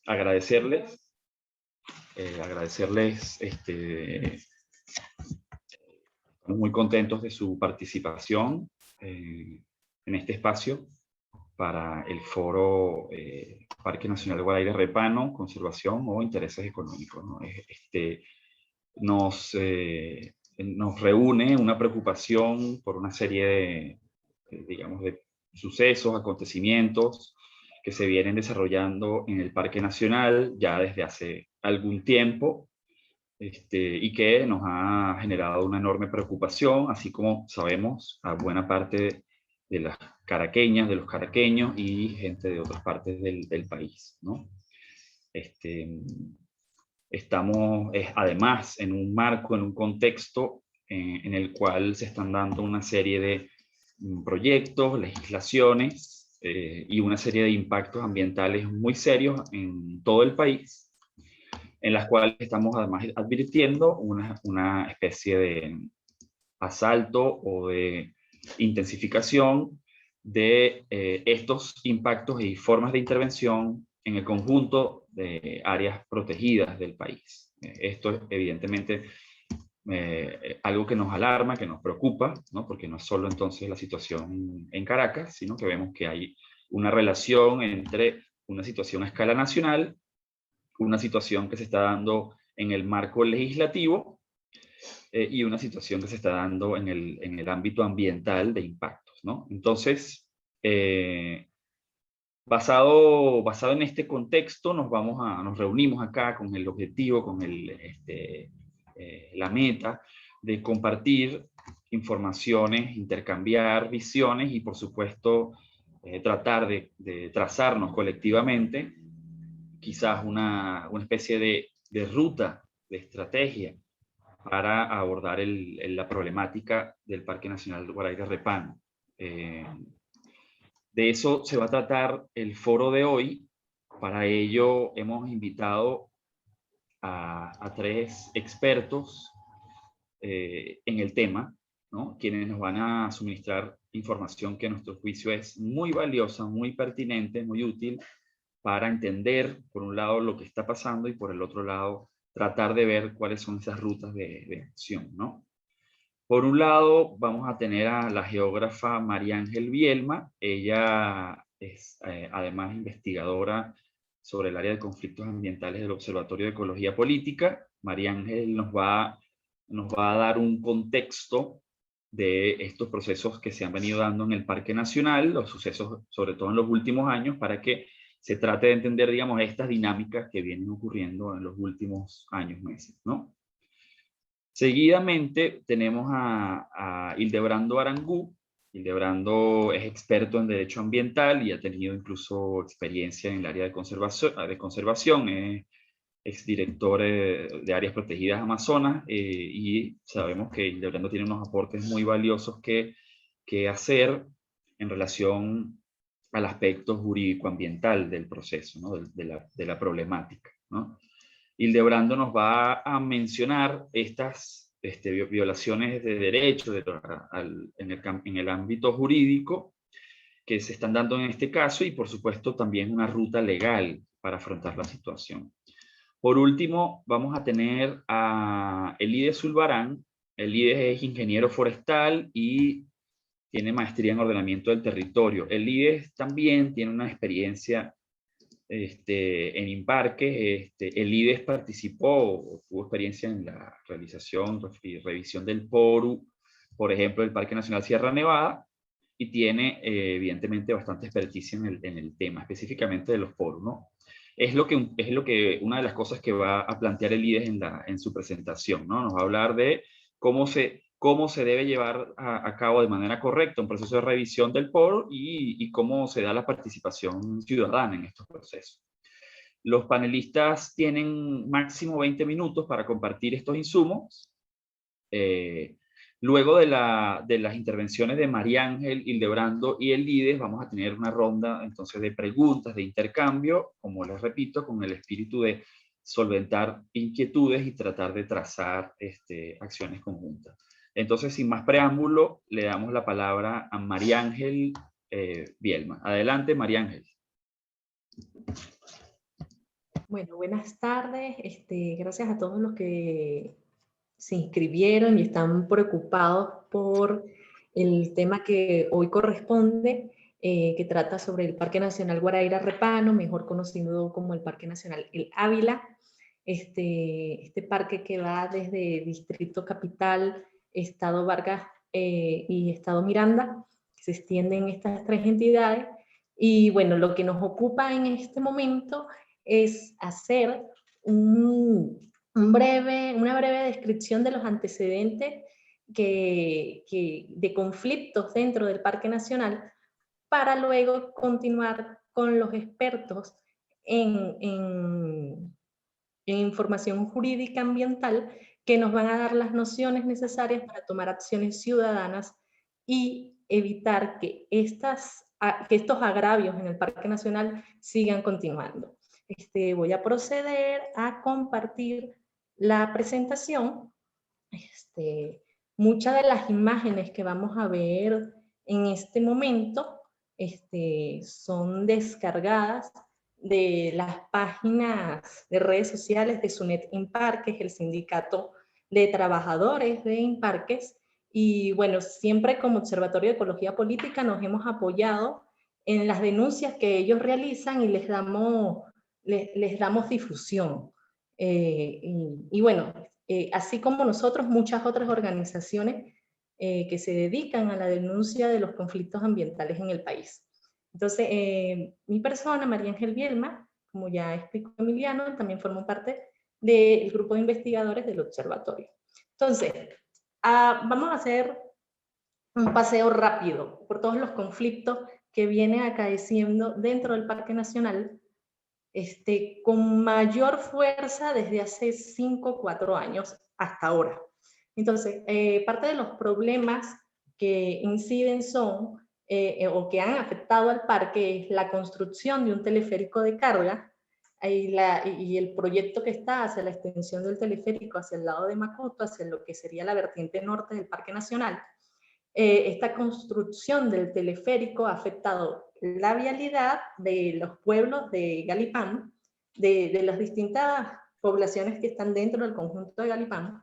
agradecerles, estamos muy contentos de su participación en este espacio para el foro Parque Nacional Guaraíra Repano, Conservación o Intereses Económicos, ¿no? Nos reúne una preocupación por una serie digamos, de sucesos, acontecimientos que se vienen desarrollando en el Parque Nacional ya desde hace algún tiempo, y que nos ha generado una enorme preocupación, así como sabemos a buena parte de las caraqueñas, de los caraqueños y gente de otras partes del país, ¿no? Estamos además en un marco, en un contexto en el cual se están dando una serie de proyectos, legislaciones y una serie de impactos ambientales muy serios en todo el país, en las cuales estamos además advirtiendo una especie de asalto o de intensificación de estos impactos y formas de intervención en el conjunto de áreas protegidas del país. Esto es evidentemente algo que nos alarma, que nos preocupa, ¿no? Porque no es solo entonces la situación en Caracas, sino que vemos que hay una relación entre una situación a escala nacional, una situación que se está dando en el marco legislativo y una situación que se está dando en el ámbito ambiental de impactos, ¿no? Entonces, basado en este contexto, nos reunimos acá con el objetivo, con la meta de compartir informaciones, intercambiar visiones y, por supuesto, tratar de trazarnos colectivamente quizás una especie de ruta, de estrategia para abordar la problemática del Parque Nacional Guaraíra Repano. De eso se va a tratar el foro de hoy. Para ello hemos invitado a tres expertos en el tema, ¿no? Quienes nos van a suministrar información que a nuestro juicio es muy valiosa, muy pertinente, muy útil para entender, por un lado, lo que está pasando y por el otro lado, tratar de ver cuáles son esas rutas de acción, ¿no? Por un lado, vamos a tener a la geógrafa María Ángel Bielma. Ella es además investigadora sobre el área de conflictos ambientales del Observatorio de Ecología Política. María Ángel nos va a dar un contexto de estos procesos que se han venido dando en el Parque Nacional, los sucesos sobre todo en los últimos años, para que se trate de entender, digamos, estas dinámicas que vienen ocurriendo en los últimos años, meses, ¿no? Seguidamente tenemos a Hildebrando Arangú. Hildebrando es experto en derecho ambiental y ha tenido incluso experiencia en el área de conservación. Es exdirector de áreas protegidas Amazonas y sabemos que Hildebrando tiene unos aportes muy valiosos que hacer en relación al aspecto jurídico-ambiental del proceso, ¿no? de la problemática, ¿no? Hildebrando nos va a mencionar estas violaciones de derechos en el ámbito jurídico que se están dando en este caso y, por supuesto, también una ruta legal para afrontar la situación. Por último, vamos a tener a Elides Zulbarán. Elides es ingeniero forestal y tiene maestría en ordenamiento del territorio. Elides también tiene una experiencia en Imparque. Elides participó, tuvo experiencia en la realización y revisión del PORU, por ejemplo, del Parque Nacional Sierra Nevada, y tiene evidentemente bastante experticia en el tema, específicamente de los PORU, ¿no? Es lo que una de las cosas que va a plantear Elides en su presentación, ¿no? Nos va a hablar de cómo se debe llevar a cabo de manera correcta un proceso de revisión del POR y cómo se da la participación ciudadana en estos procesos. Los panelistas tienen máximo 20 minutos para compartir estos insumos. Luego de las intervenciones de María Ángel, Hildebrando y Elides, vamos a tener una ronda entonces de preguntas, de intercambio, como les repito, con el espíritu de solventar inquietudes y tratar de trazar acciones conjuntas. Entonces, sin más preámbulo, le damos la palabra a María Ángel Bielma. Adelante, María Ángel. Bueno, buenas tardes. Gracias a todos los que se inscribieron y están preocupados por el tema que hoy corresponde, que trata sobre el Parque Nacional Guaraíra Repano, mejor conocido como el Parque Nacional El Ávila. Este parque que va desde Distrito Capital, Estado Vargas y Estado Miranda, se extienden estas tres entidades. Y bueno, lo que nos ocupa en este momento es hacer una breve descripción de los antecedentes de conflictos dentro del Parque Nacional, para luego continuar con los expertos en información jurídica ambiental, que nos van a dar las nociones necesarias para tomar acciones ciudadanas y evitar que estos agravios en el Parque Nacional sigan continuando. Voy a proceder a compartir la presentación. Muchas de las imágenes que vamos a ver en este momento son descargadas de las páginas de redes sociales de SUNET Imparques, el sindicato de trabajadores de Imparques. Y bueno, siempre como Observatorio de Ecología Política nos hemos apoyado en las denuncias que ellos realizan y les damos difusión. Y bueno, así como nosotros, muchas otras organizaciones que se dedican a la denuncia de los conflictos ambientales en el país. Entonces, mi persona, María Ángel Bielma, como ya explicó Emiliano, también formó parte del grupo de investigadores del observatorio. Entonces, vamos a hacer un paseo rápido por todos los conflictos que vienen acaeciendo dentro del Parque Nacional, con mayor fuerza desde hace 5 o 4 años hasta ahora. Entonces, parte de los problemas que inciden son, o que han afectado al parque, es la construcción de un teleférico de carga y el proyecto que está hacia la extensión del teleférico hacia el lado de Macoto, hacia lo que sería la vertiente norte del Parque Nacional. Esta construcción del teleférico ha afectado la vialidad de los pueblos de Galipán, de las distintas poblaciones que están dentro del conjunto de Galipán.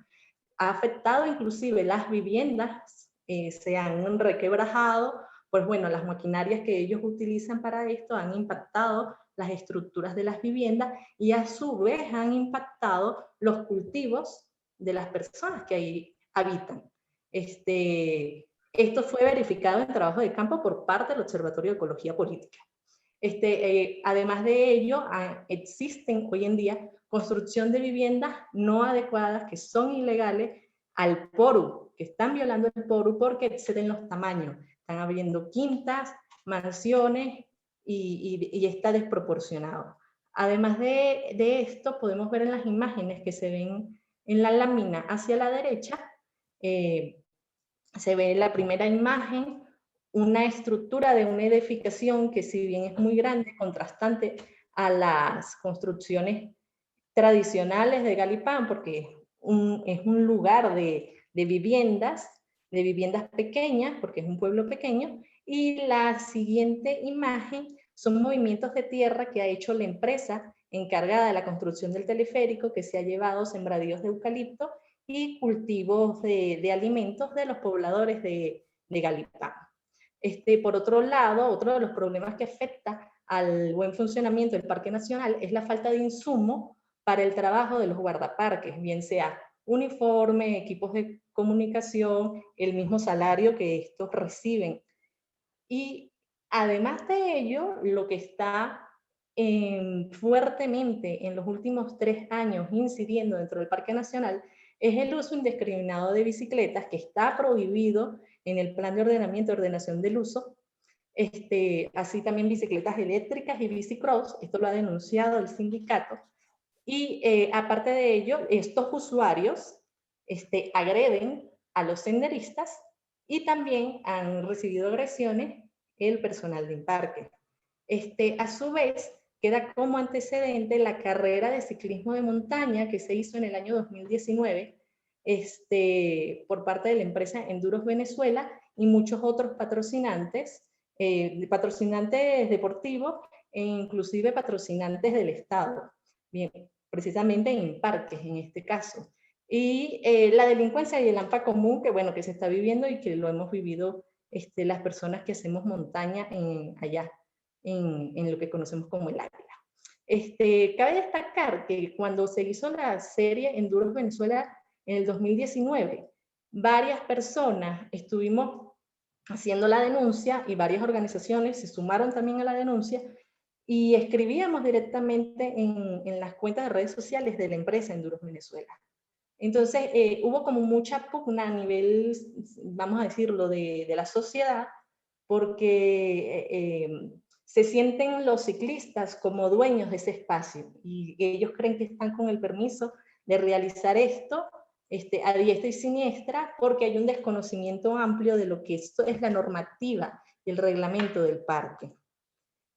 Ha afectado inclusive las viviendas, se han requebrajado, pues bueno, las maquinarias que ellos utilizan para esto han impactado las estructuras de las viviendas y a su vez han impactado los cultivos de las personas que ahí habitan. Esto fue verificado en trabajo de campo por parte del Observatorio de Ecología Política. Además de ello, existen hoy en día construcción de viviendas no adecuadas que son ilegales al PORU, que están violando el PORU porque exceden los tamaños. Están habiendo quintas, mansiones y está desproporcionado. Además de esto, podemos ver en las imágenes que se ven en la lámina hacia la derecha, se ve en la primera imagen una estructura de una edificación que, si bien es muy grande, contrastante a las construcciones tradicionales de Galipán, porque es un lugar de viviendas pequeñas, porque es un pueblo pequeño, y la siguiente imagen son movimientos de tierra que ha hecho la empresa encargada de la construcción del teleférico, que se ha llevado sembradíos de eucalipto y cultivos de alimentos de los pobladores de Galipán. Por otro lado, otro de los problemas que afecta al buen funcionamiento del Parque Nacional es la falta de insumo para el trabajo de los guardaparques, bien sea uniforme, equipos de comunicación, el mismo salario que estos reciben. Y además de ello, lo que está fuertemente en los últimos 3 años incidiendo dentro del Parque Nacional es el uso indiscriminado de bicicletas, que está prohibido en el Plan de Ordenamiento y Ordenación del Uso. Así también bicicletas eléctricas y bicicross, esto lo ha denunciado el sindicato. Y aparte de ello, estos usuarios agreden a los senderistas y también han recibido agresiones el personal de Imparque. A su vez, queda como antecedente la carrera de ciclismo de montaña que se hizo en el año 2019 por parte de la empresa Enduros Venezuela y muchos otros patrocinantes, patrocinantes deportivos e inclusive patrocinantes del Estado. bien, precisamente en parques en este caso. Y la delincuencia y el hampa común que, bueno, que se está viviendo y que lo hemos vivido las personas que hacemos montaña allá, en lo que conocemos como el Águila. Cabe destacar que cuando se hizo la serie Enduros Venezuela en el 2019, varias personas estuvimos haciendo la denuncia y varias organizaciones se sumaron también a la denuncia y escribíamos directamente en las cuentas de redes sociales de la empresa Enduros Venezuela. Entonces, hubo como mucha pugna a nivel, vamos a decirlo, de la sociedad, porque se sienten los ciclistas como dueños de ese espacio y ellos creen que están con el permiso de realizar esto a diestra y siniestra porque hay un desconocimiento amplio de lo que esto es la normativa y el reglamento del parque.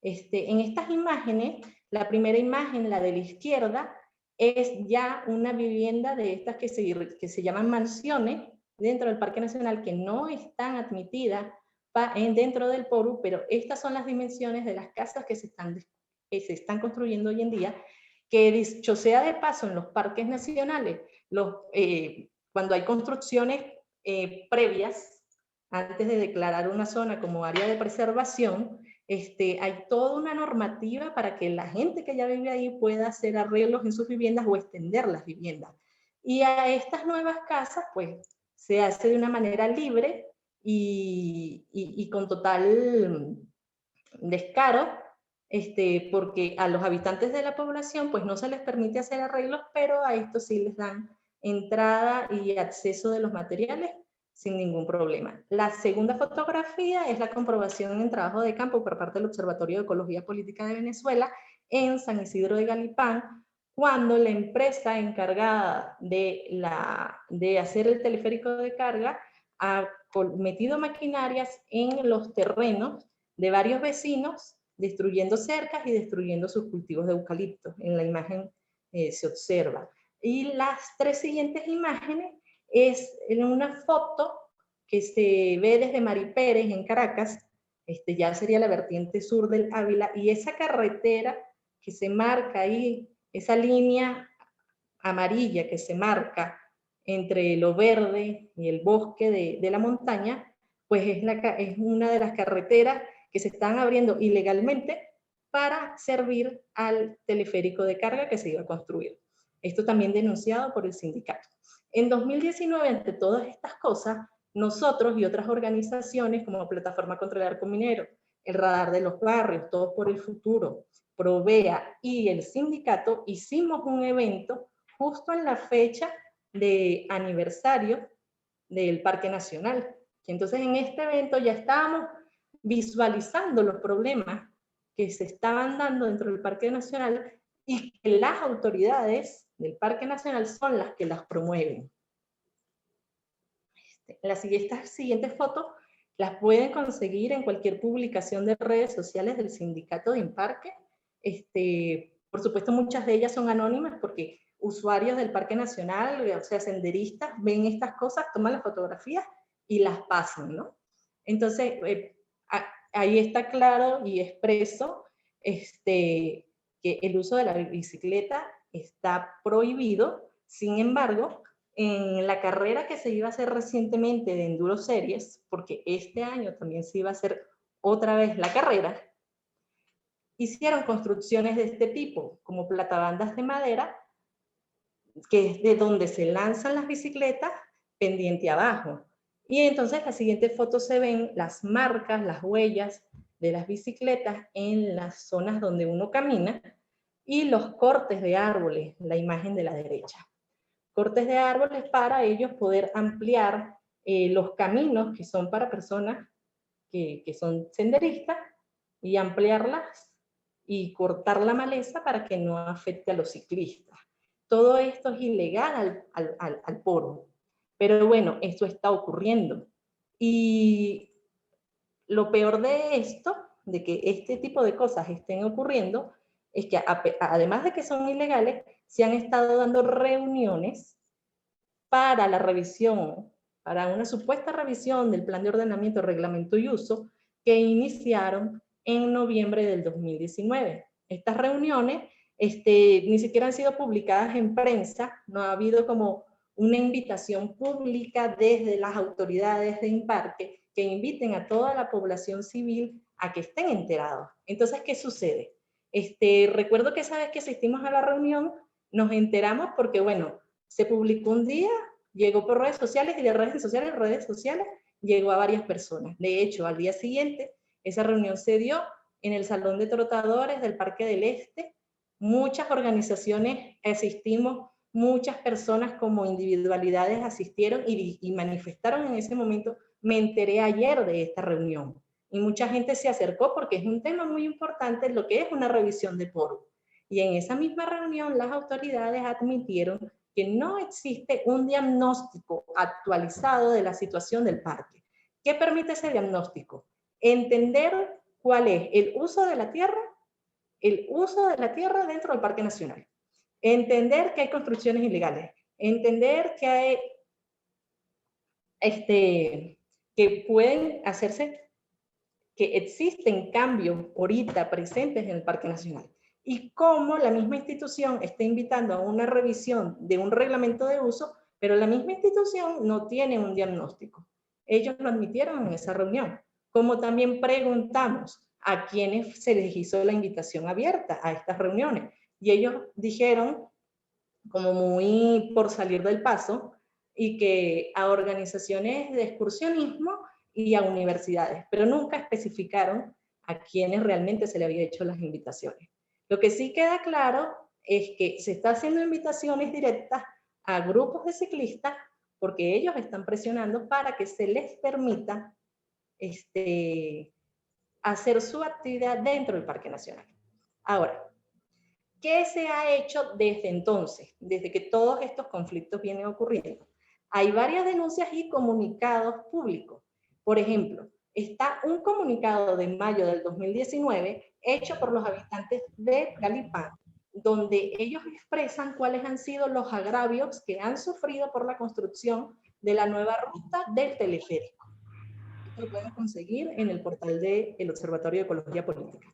En estas imágenes, la primera imagen, la de la izquierda, es ya una vivienda de estas que se llaman mansiones dentro del Parque Nacional que no están admitidas dentro del PORU, pero estas son las dimensiones de las casas que se están construyendo hoy en día, que dicho sea de paso en los parques nacionales, cuando hay construcciones previas, antes de declarar una zona como área de preservación, hay toda una normativa para que la gente que ya vive ahí pueda hacer arreglos en sus viviendas o extender las viviendas. Y a estas nuevas casas, pues, se hace de una manera libre y con total descaro, porque a los habitantes de la población, pues, no se les permite hacer arreglos, pero a estos sí les dan entrada y acceso de los materiales sin ningún problema. La segunda fotografía es la comprobación en trabajo de campo por parte del Observatorio de Ecología Política de Venezuela en San Isidro de Galipán, cuando la empresa encargada de hacer el teleférico de carga ha metido maquinarias en los terrenos de varios vecinos, destruyendo cercas y destruyendo sus cultivos de eucalipto. En la imagen se observa. Y las tres siguientes imágenes es en una foto que se ve desde Mari Pérez en Caracas, ya sería la vertiente sur del Ávila, y esa carretera que se marca ahí, esa línea amarilla que se marca entre lo verde y el bosque de la montaña, pues es una de las carreteras que se están abriendo ilegalmente para servir al teleférico de carga que se iba a construir. Esto también denunciado por el sindicato. En 2019, ante todas estas cosas, nosotros y otras organizaciones como Plataforma contra el Arco Minero, el Radar de los Barrios, Todos por el Futuro, Provea y el sindicato hicimos un evento justo en la fecha de aniversario del Parque Nacional. Entonces, en este evento ya estábamos visualizando los problemas que se estaban dando dentro del Parque Nacional y que las autoridades del Parque Nacional son las que las promueven. Estas siguientes fotos las pueden conseguir en cualquier publicación de redes sociales del Sindicato de Imparque. Por supuesto, muchas de ellas son anónimas porque usuarios del Parque Nacional, o sea, senderistas, ven estas cosas, toman las fotografías y las pasan, ¿no? Entonces, ahí está claro y expreso que el uso de la bicicleta está prohibido. Sin embargo, en la carrera que se iba a hacer recientemente de Enduro Series, porque este año también se iba a hacer otra vez la carrera, hicieron construcciones de este tipo, como platabandas de madera, que es de donde se lanzan las bicicletas pendiente abajo. Y entonces en la siguiente foto se ven las marcas, las huellas de las bicicletas en las zonas donde uno camina y los cortes de árboles, la imagen de la derecha. Cortes de árboles para ellos poder ampliar los caminos que son para personas que son senderistas y ampliarlas y cortar la maleza para que no afecte a los ciclistas. Todo esto es ilegal al poro. Pero bueno, esto está ocurriendo. Y lo peor de esto, de que este tipo de cosas estén ocurriendo, es que además de que son ilegales, se han estado dando reuniones para la revisión, para una supuesta revisión del plan de ordenamiento, reglamento y uso que iniciaron en noviembre del 2019. Estas reuniones Ni siquiera han sido publicadas en prensa, no ha habido como una invitación pública desde las autoridades de Imparque que inviten a toda la población civil a que estén enterados. Entonces, ¿qué sucede? Recuerdo que esa vez que asistimos a la reunión, nos enteramos porque, bueno, se publicó un día, llegó por redes sociales y de redes sociales, llegó a varias personas. De hecho, al día siguiente, esa reunión se dio en el Salón de Trotadores del Parque del Este. Muchas organizaciones asistimos, muchas personas como individualidades asistieron y manifestaron en ese momento. Me enteré ayer de esta reunión y mucha gente se acercó porque es un tema muy importante lo que es una revisión de quórum. Y en esa misma reunión las autoridades admitieron que no existe un diagnóstico actualizado de la situación del parque. ¿Qué permite ese diagnóstico? Entender cuál es el uso de la tierra dentro del Parque Nacional. Entender que hay construcciones ilegales. Entender que hay que pueden hacerse, que existen cambios ahorita presentes en el Parque Nacional. Y cómo la misma institución está invitando a una revisión de un reglamento de uso, pero la misma institución no tiene un diagnóstico. Ellos lo admitieron en esa reunión. Como también preguntamos a quienes se les hizo la invitación abierta a estas reuniones. Y ellos dijeron, como muy por salir del paso, y que a organizaciones de excursionismo y a universidades, pero nunca especificaron a quienes realmente se le había hecho las invitaciones. Lo que sí queda claro es que se está haciendo invitaciones directas a grupos de ciclistas porque ellos están presionando para que se les permita hacer su actividad dentro del Parque Nacional. Ahora, ¿qué se ha hecho desde entonces, desde que todos estos conflictos vienen ocurriendo? Hay varias denuncias y comunicados públicos. Por ejemplo, está un comunicado de mayo del 2019 hecho por los habitantes de Galipán, donde ellos expresan cuáles han sido los agravios que han sufrido por la construcción de la nueva ruta del teleférico. Esto lo pueden conseguir en el portal del Observatorio de Ecología Política.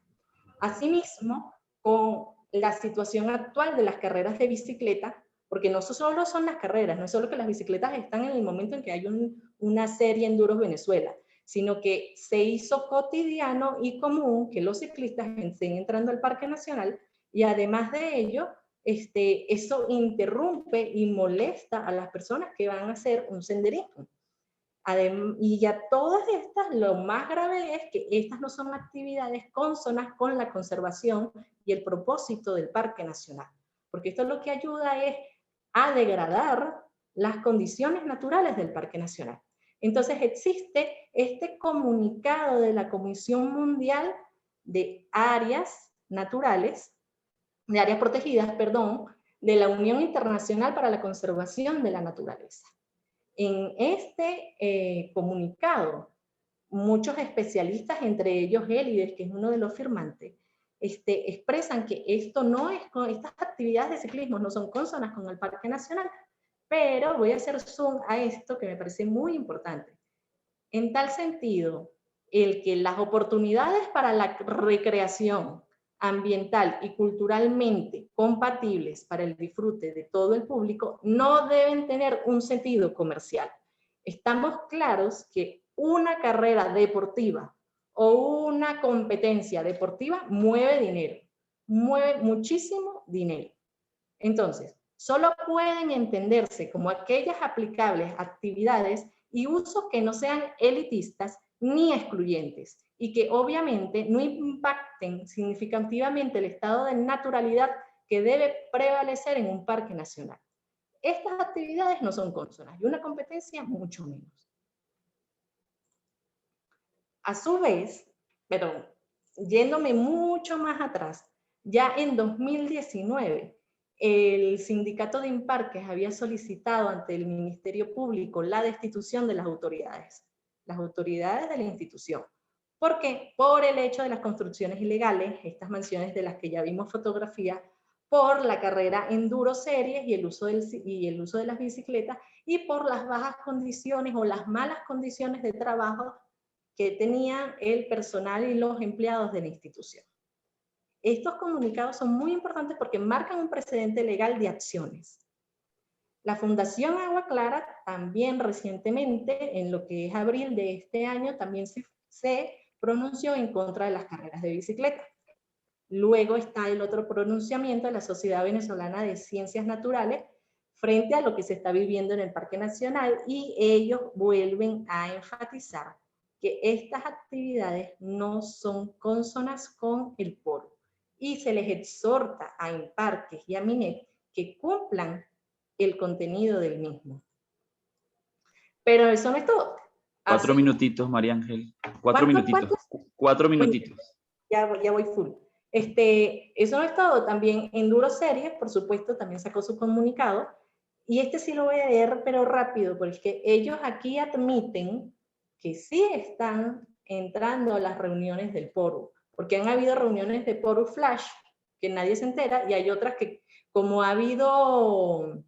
Asimismo, con la situación actual de las carreras de bicicleta, porque no solo son las carreras, no es solo que las bicicletas están en el momento en que hay una serie Enduros Venezuela, sino que se hizo cotidiano y común que los ciclistas estén entrando al Parque Nacional y además de ello, eso interrumpe y molesta a las personas que van a hacer un senderismo. Y ya todas estas, lo más grave es que estas no son actividades cónsonas con la conservación y el propósito del Parque Nacional, porque esto lo que ayuda es a degradar las condiciones naturales del Parque Nacional. Entonces existe este comunicado de la Comisión Mundial de Áreas Naturales, de áreas protegidas, perdón, de la Unión Internacional para la Conservación de la Naturaleza. En este comunicado, muchos especialistas, entre ellos Elides, que es uno de los firmantes, expresan que estas actividades de ciclismo no son cónsonas con el Parque Nacional, pero voy a hacer zoom a esto que me parece muy importante. En tal sentido, el que las oportunidades para la recreación ambiental y culturalmente compatibles para el disfrute de todo el público no deben tener un sentido comercial. Estamos claros que una carrera deportiva o una competencia deportiva mueve dinero, mueve muchísimo dinero. Entonces, solo pueden entenderse como aquellas aplicables actividades y usos que no sean elitistas ni excluyentes y que obviamente no impacten significativamente el estado de naturalidad que debe prevalecer en un parque nacional. Estas actividades no son cónsonas y una competencia mucho menos. A su vez, pero yéndome mucho más atrás, ya en 2019, el Sindicato de Imparques había solicitado ante el Ministerio Público la destitución de las autoridades de la institución. ¿Por qué? Por el hecho de las construcciones ilegales, estas mansiones de las que ya vimos fotografía, por la carrera enduro series y el uso de las bicicletas, y por las bajas condiciones o las malas condiciones de trabajo que tenían el personal y los empleados de la institución. estos comunicados son muy importantes porque marcan un precedente legal de acciones. La Fundación Agua Clara también recientemente, en lo que es abril de este año, también se pronunció en contra de las carreras de bicicleta. Luego está el otro pronunciamiento de la Sociedad Venezolana de Ciencias Naturales frente a lo que se está viviendo en el Parque Nacional, y ellos vuelven a enfatizar que estas actividades no son cónsonas con el poro y se les exhorta a INPARQUES y a MINET que cumplan el contenido del mismo. Pero eso no es todo. 4 minutitos, María Ángel. 4 minutitos. ¿Cuántos? 4 minutitos. Ya voy full. Eso no es todo. También Enduro Series, por supuesto, también sacó su comunicado. Y este sí lo voy a leer, pero rápido, porque ellos aquí admiten que sí están entrando a las reuniones del Poro, porque han habido reuniones de Poro Flash que nadie se entera, y hay otras que, como ha habido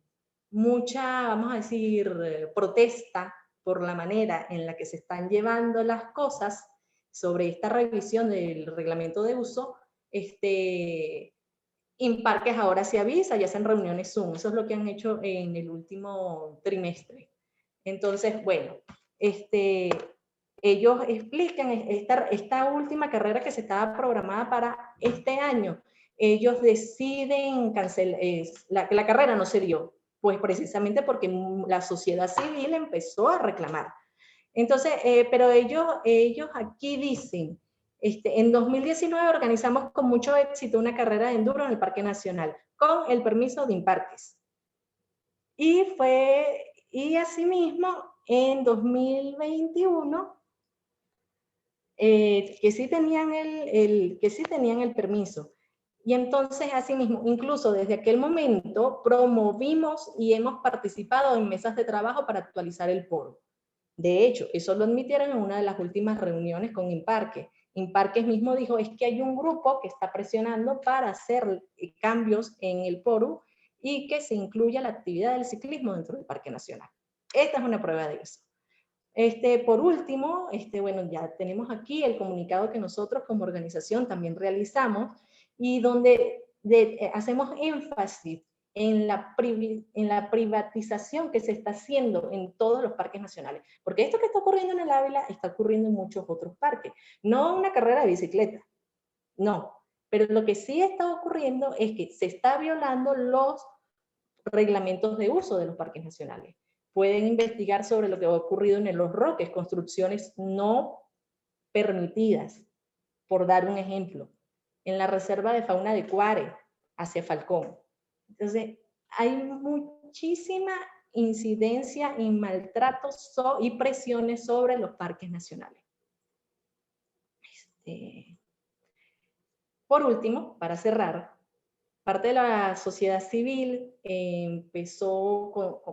mucha, vamos a decir, protesta por la manera en la que se están llevando las cosas sobre esta revisión del reglamento de uso, INPARQUES ahora se avisa y hacen reuniones Zoom. Eso es lo que han hecho en el último trimestre. Entonces, bueno, ellos explican esta última carrera que se estaba programada para este año. Ellos deciden cancelar, la carrera no se dio, pues precisamente porque la sociedad civil empezó a reclamar. Entonces, pero ellos aquí dicen, en 2019 organizamos con mucho éxito una carrera de enduro en el Parque Nacional, con el permiso de INPARQUES. Y asimismo, en 2021, que sí tenían el permiso. Y entonces, asimismo, incluso desde aquel momento, promovimos y hemos participado en mesas de trabajo para actualizar el poro. De hecho, eso lo admitieron en una de las últimas reuniones con INPARQUES. INPARQUES mismo dijo, es que hay un grupo que está presionando para hacer cambios en el poro y que se incluya la actividad del ciclismo dentro del Parque Nacional. Esta es una prueba de eso. Por último, bueno, ya tenemos aquí el comunicado que nosotros como organización también realizamos, y donde hacemos énfasis en la privatización que se está haciendo en todos los parques nacionales. Porque esto que está ocurriendo en el Ávila está ocurriendo en muchos otros parques. No una carrera de bicicleta, no. Pero lo que sí está ocurriendo es que se está violando los reglamentos de uso de los parques nacionales. Pueden investigar sobre lo que ha ocurrido en Los Roques, construcciones no permitidas, por dar un ejemplo. En la Reserva de Fauna de Cuare, hacia Falcón. Entonces, hay muchísima incidencia y maltratos y presiones sobre los parques nacionales. Por último, para cerrar, parte de la sociedad civil empezó,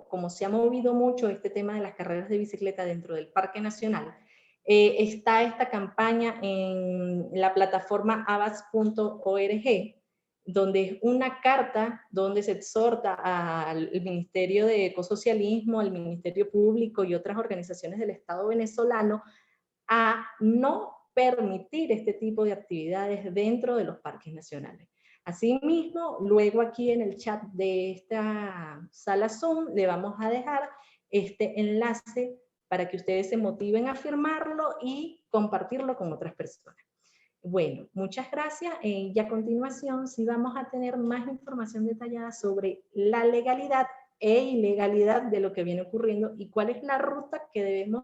como se ha movido mucho este tema de las carreras de bicicleta dentro del Parque Nacional, está esta campaña en la plataforma abas.org, donde es una carta donde se exhorta al Ministerio de Ecosocialismo, al Ministerio Público y otras organizaciones del Estado venezolano a no permitir este tipo de actividades dentro de los parques nacionales. Asimismo, luego aquí en el chat de esta sala Zoom le vamos a dejar este enlace para que ustedes se motiven a firmarlo y compartirlo con otras personas. Bueno, muchas gracias. Y a continuación sí vamos a tener más información detallada sobre la legalidad e ilegalidad de lo que viene ocurriendo y cuál es la ruta que debemos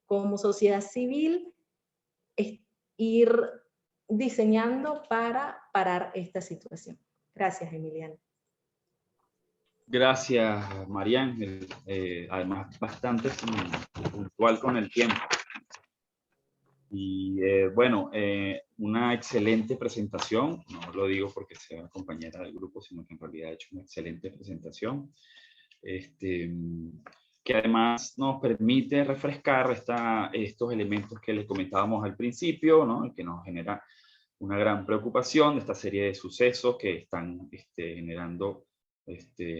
como sociedad civil ir diseñando para parar esta situación. Gracias, Emiliano. Gracias, María Ángel. Además, bastante puntual con el tiempo. Y bueno, una excelente presentación. No lo digo porque sea compañera del grupo, sino que en realidad ha hecho una excelente presentación. Que además nos permite refrescar estos elementos que les comentábamos al principio, ¿no? Que nos genera una gran preocupación de esta serie de sucesos que están generando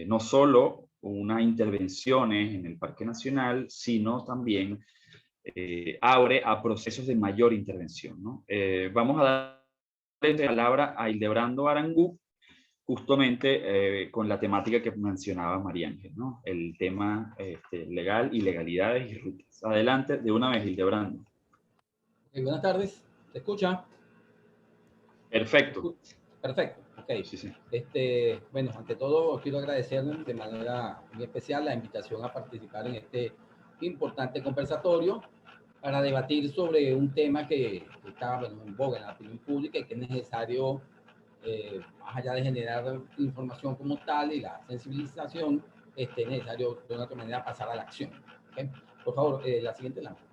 no solo unas intervenciones en el Parque Nacional, sino también abre a procesos de mayor intervención, ¿no? Vamos a dar la palabra a Hildebrando Arangú, justamente con la temática que mencionaba María Ángel, ¿no? El tema legal, ilegalidades y rutas. Adelante, de una vez, Hildebrando. Buenas tardes, ¿te escucha? Perfecto. Perfecto, ok. Sí, sí. Bueno, ante todo quiero agradecer de manera muy especial la invitación a participar en este importante conversatorio para debatir sobre un tema que está en boga en la opinión pública y que es necesario, más allá de generar información como tal y la sensibilización, es necesario de una otra manera pasar a la acción. ¿Okay? Por favor, la siguiente lámina.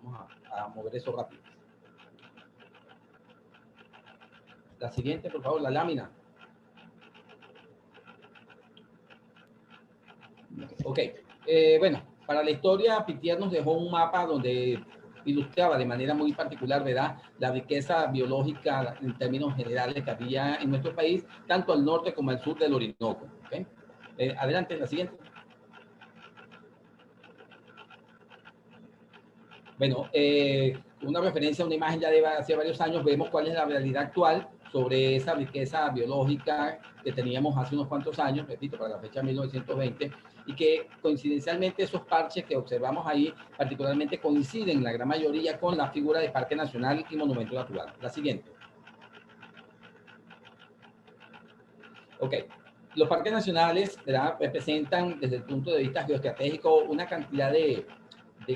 Vamos a mover eso rápido. La siguiente, por favor, la lámina. Ok, bueno, para la historia, Pittier nos dejó un mapa donde ilustraba de manera muy particular, ¿verdad?, la riqueza biológica en términos generales que había en nuestro país, tanto al norte como al sur del Orinoco. ¿Okay? Adelante, la siguiente. Bueno, una referencia a una imagen ya de hace varios años, vemos cuál es la realidad actual sobre esa riqueza biológica que teníamos hace unos cuantos años, repito, para la fecha de 1920, y que coincidencialmente esos parches que observamos ahí particularmente coinciden la gran mayoría con la figura de Parque Nacional y Monumento Natural. La siguiente. Ok. Los parques nacionales, ¿verdad?, representan desde el punto de vista geoestratégico una cantidad de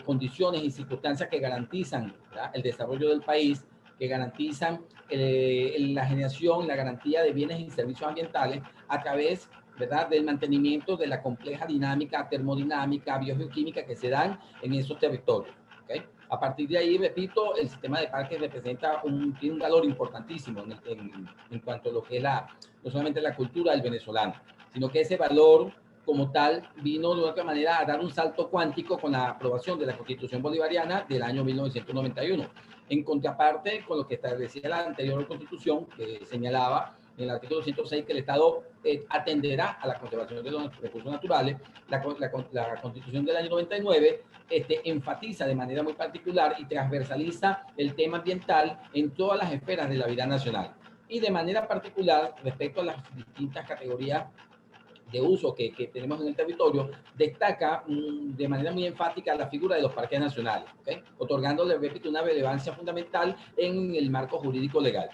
condiciones y circunstancias que garantizan, ¿verdad?, el desarrollo del país, que garantizan la generación, la garantía de bienes y servicios ambientales a través, ¿verdad?, del mantenimiento de la compleja dinámica termodinámica, biogeoquímica que se dan en esos territorios. ¿Okay? A partir de ahí, repito, el sistema de parques representa tiene un valor importantísimo en cuanto a lo que es no solamente la cultura del venezolano, sino que ese valor como tal vino de otra manera a dar un salto cuántico con la aprobación de la Constitución Bolivariana del año 1991, en contraparte con lo que establecía la anterior Constitución, que señalaba en el artículo 106 que el Estado atenderá a la conservación de los recursos naturales. La Constitución del año 99 enfatiza de manera muy particular y transversaliza el tema ambiental en todas las esferas de la vida nacional. Y de manera particular, respecto a las distintas categorías de uso que tenemos en el territorio, destaca de manera muy enfática la figura de los parques nacionales, ¿okay?, otorgándole, repito, una relevancia fundamental en el marco jurídico legal.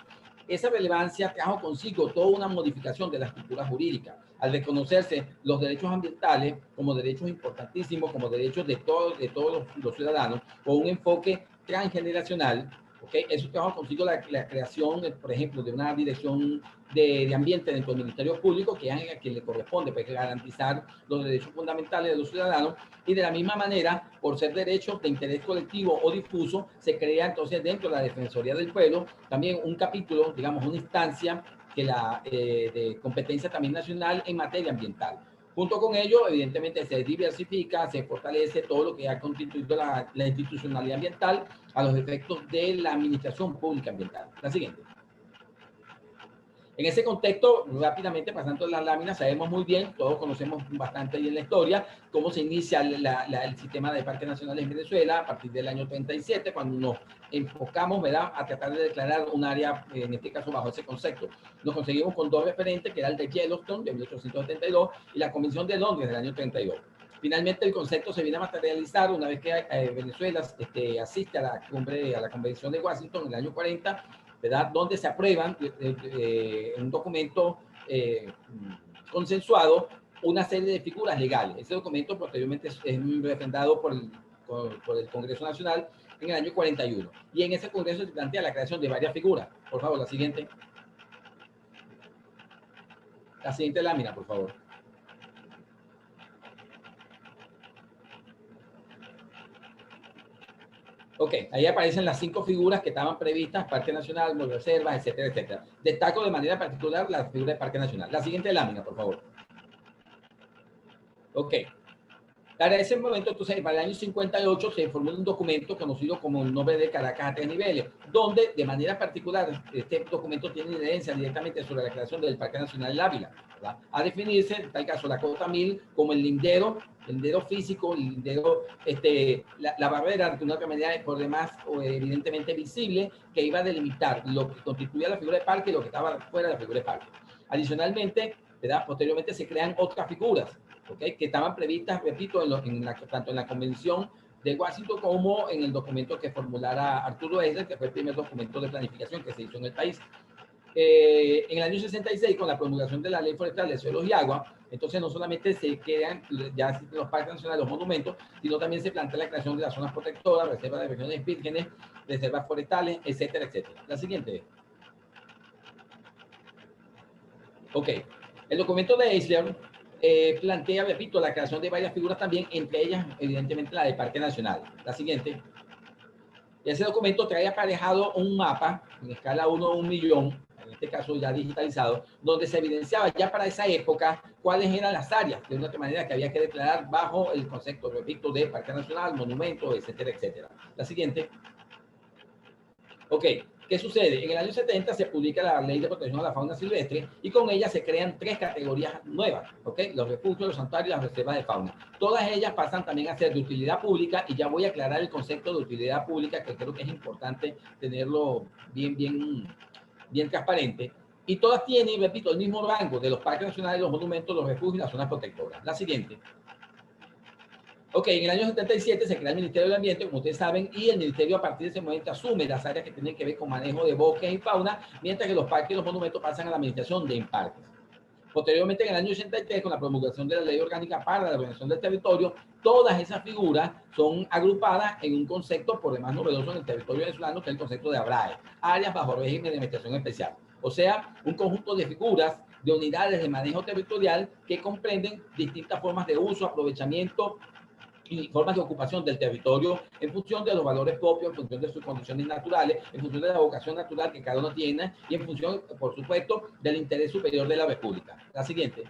Esa relevancia trajo consigo toda una modificación de la estructura jurídica, al reconocerse los derechos ambientales como derechos importantísimos, como derechos de todos los ciudadanos, con un enfoque transgeneracional. ¿Okay? Eso trajo consigo la creación, por ejemplo, de una dirección de ambiente dentro del Ministerio Público, que es a quien le corresponde pues, garantizar los derechos fundamentales de los ciudadanos, y de la misma manera, por ser derechos de interés colectivo o difuso, se crea entonces dentro de la Defensoría del Pueblo también un capítulo, digamos, una instancia que de competencia también nacional en materia ambiental. Junto con ello, evidentemente, se diversifica, se fortalece todo lo que ha constituido la institucionalidad ambiental a los efectos de la administración pública ambiental. La siguiente. En ese contexto, rápidamente pasando las láminas, sabemos muy bien, todos conocemos bastante bien la historia, cómo se inicia el sistema de parques nacionales en Venezuela a partir del año 37, cuando nos enfocamos, ¿verdad?, a tratar de declarar un área, en este caso bajo ese concepto. Nos conseguimos con dos referentes, que era el de Yellowstone de 1872 y la Convención de Londres del año 32. Finalmente, el concepto se viene a materializar una vez que Venezuela asiste a la Convención de Washington en el año 40, ¿verdad?, donde se aprueban en un documento consensuado una serie de figuras legales. Ese documento posteriormente es refrendado por el Congreso Nacional en el año 41. Y en ese Congreso se plantea la creación de varias figuras. Por favor, la siguiente. La siguiente lámina, por favor. Ok, ahí aparecen las 5 figuras que estaban previstas, Parque Nacional, reservas, etcétera, etcétera. Destaco de manera particular la figura de Parque Nacional. La siguiente lámina, por favor. Ok. Para ese momento, entonces, para el año 58, se formó un documento conocido como el Nombre de Caracas a 3 niveles, donde, de manera particular, este documento tiene incidencia directamente sobre la creación del Parque Nacional del Ávila, ¿verdad?, a definirse, en tal caso, la Cota 1000 como el lindero lindero físico, el lindero, la barrera de una otra manera por demás evidentemente visible, que iba a delimitar lo que constituía la figura de parque y lo que estaba fuera de la figura de parque. Adicionalmente, ¿verdad? Posteriormente se crean otras figuras, ¿okay? Que estaban previstas, repito, tanto en la Convención de Washington como en el documento que formulara Arturo Esler, que fue el primer documento de planificación que se hizo en el país. En el año 66, con la promulgación de la Ley Forestal de Suelos y Agua, entonces no solamente se crean ya los parques nacionales, los monumentos, sino también se plantea la creación de las zonas protectoras, reservas de regiones vírgenes, reservas forestales, etcétera, etcétera. La siguiente. Ok. El documento de Eisler plantea, repito, la creación de varias figuras también, entre ellas, evidentemente, la de Parque Nacional. La siguiente. Ese documento trae aparejado un mapa en escala 1 a 1 millón, en este caso ya digitalizado, donde se evidenciaba ya para esa época cuáles eran las áreas, de una manera que había que declarar bajo el concepto, repito, de Parque Nacional, monumento, etcétera, etcétera. La siguiente. Ok, ¿qué sucede? En el año 70 se publica la Ley de Protección a la Fauna Silvestre y con ella se crean 3 categorías nuevas, ¿ok? Los refugios, los santuarios y las reservas de fauna. Todas ellas pasan también a ser de utilidad pública y ya voy a aclarar el concepto de utilidad pública, que creo que es importante tenerlo bien transparente. Y todas tienen, repito, el mismo rango de los parques nacionales, los monumentos, los refugios y las zonas protectoras. La siguiente. Ok, en el año 77 se crea el Ministerio del Ambiente, como ustedes saben, y el Ministerio a partir de ese momento asume las áreas que tienen que ver con manejo de bosques y fauna, mientras que los parques y los monumentos pasan a la Administración de Parques. Posteriormente, en el año 83, con la promulgación de la Ley Orgánica para la Ordenación del Territorio, todas esas figuras son agrupadas en un concepto por demás novedoso en el territorio venezolano, que es el concepto de ABRAE, Áreas Bajo Régimen de Administración Especial. O sea, un conjunto de figuras, de unidades de manejo territorial que comprenden distintas formas de uso, aprovechamiento y formas de ocupación del territorio en función de los valores propios, en función de sus condiciones naturales, en función de la vocación natural que cada uno tiene y en función, por supuesto, del interés superior de la República. La siguiente.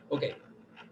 Ok.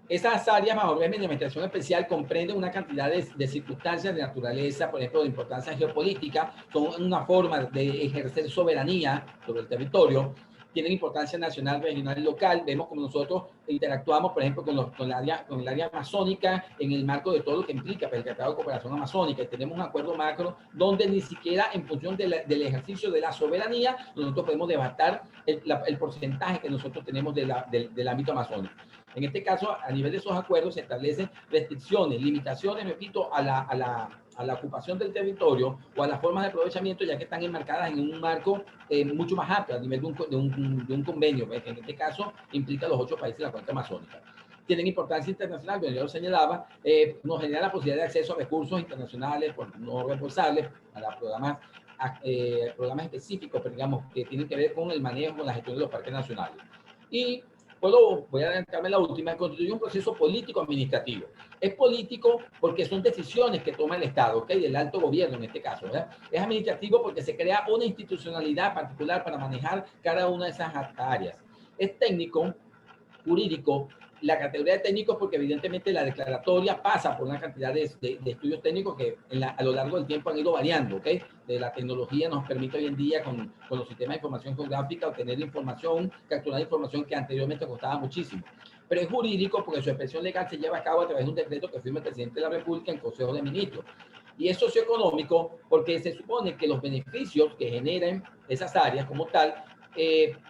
Esas áreas bajo régimen de administración especial comprenden una cantidad de circunstancias de naturaleza, por ejemplo, de importancia geopolítica, son una forma de ejercer soberanía sobre el territorio, tienen importancia nacional, regional y local. Vemos como nosotros interactuamos, por ejemplo, con el área amazónica en el marco de todo lo que implica el Tratado de Cooperación Amazónica. Y tenemos un acuerdo macro donde ni siquiera en función del ejercicio de la soberanía nosotros podemos debatir el porcentaje que nosotros tenemos del ámbito amazónico. En este caso, a nivel de esos acuerdos se establecen restricciones, limitaciones, repito, a la ocupación del territorio o a las formas de aprovechamiento, ya que están enmarcadas en un marco mucho más amplio a nivel de un convenio, que en este caso implica a los 8 países de la cuenca amazónica. Tienen importancia internacional, como ya lo señalaba, nos genera la posibilidad de acceso a recursos internacionales no reembolsables para programas específicos, pero digamos, que tienen que ver con el manejo, con la gestión de los parques nacionales. Y voy a adelantarme la última, constituye un proceso político-administrativo. Es político porque son decisiones que toma el Estado, ¿okay? Del alto gobierno en este caso, ¿verdad? Es administrativo porque se crea una institucionalidad particular para manejar cada una de esas áreas. Es técnico, jurídico. La categoría de técnicos porque evidentemente la declaratoria pasa por una cantidad de estudios técnicos que a lo largo del tiempo han ido variando, ¿ok? De la tecnología nos permite hoy en día con los sistemas de información geográfica obtener información, capturar información que anteriormente costaba muchísimo. Pero es jurídico porque su expresión legal se lleva a cabo a través de un decreto que firma el presidente de la República en Consejo de Ministros. Y es socioeconómico porque se supone que los beneficios que generen esas áreas como tal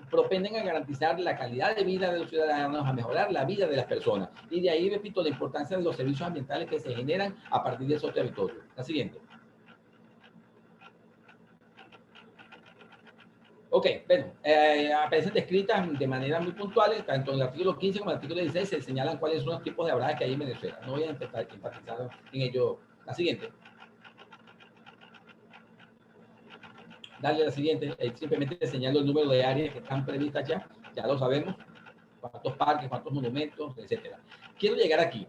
propenden a garantizar la calidad de vida de los ciudadanos, a mejorar la vida de las personas. Y de ahí, repito, la importancia de los servicios ambientales que se generan a partir de esos territorios. La siguiente. Ok, bueno, aparecen descritas de manera muy puntual, tanto en el artículo 15 como en el artículo 16 se señalan cuáles son los tipos de abradas que hay en Venezuela. No voy a enfatizar en ello. La siguiente. Dale la siguiente, simplemente señalo el número de áreas que están previstas ya lo sabemos, cuántos parques, cuántos monumentos, etcétera. Quiero llegar aquí.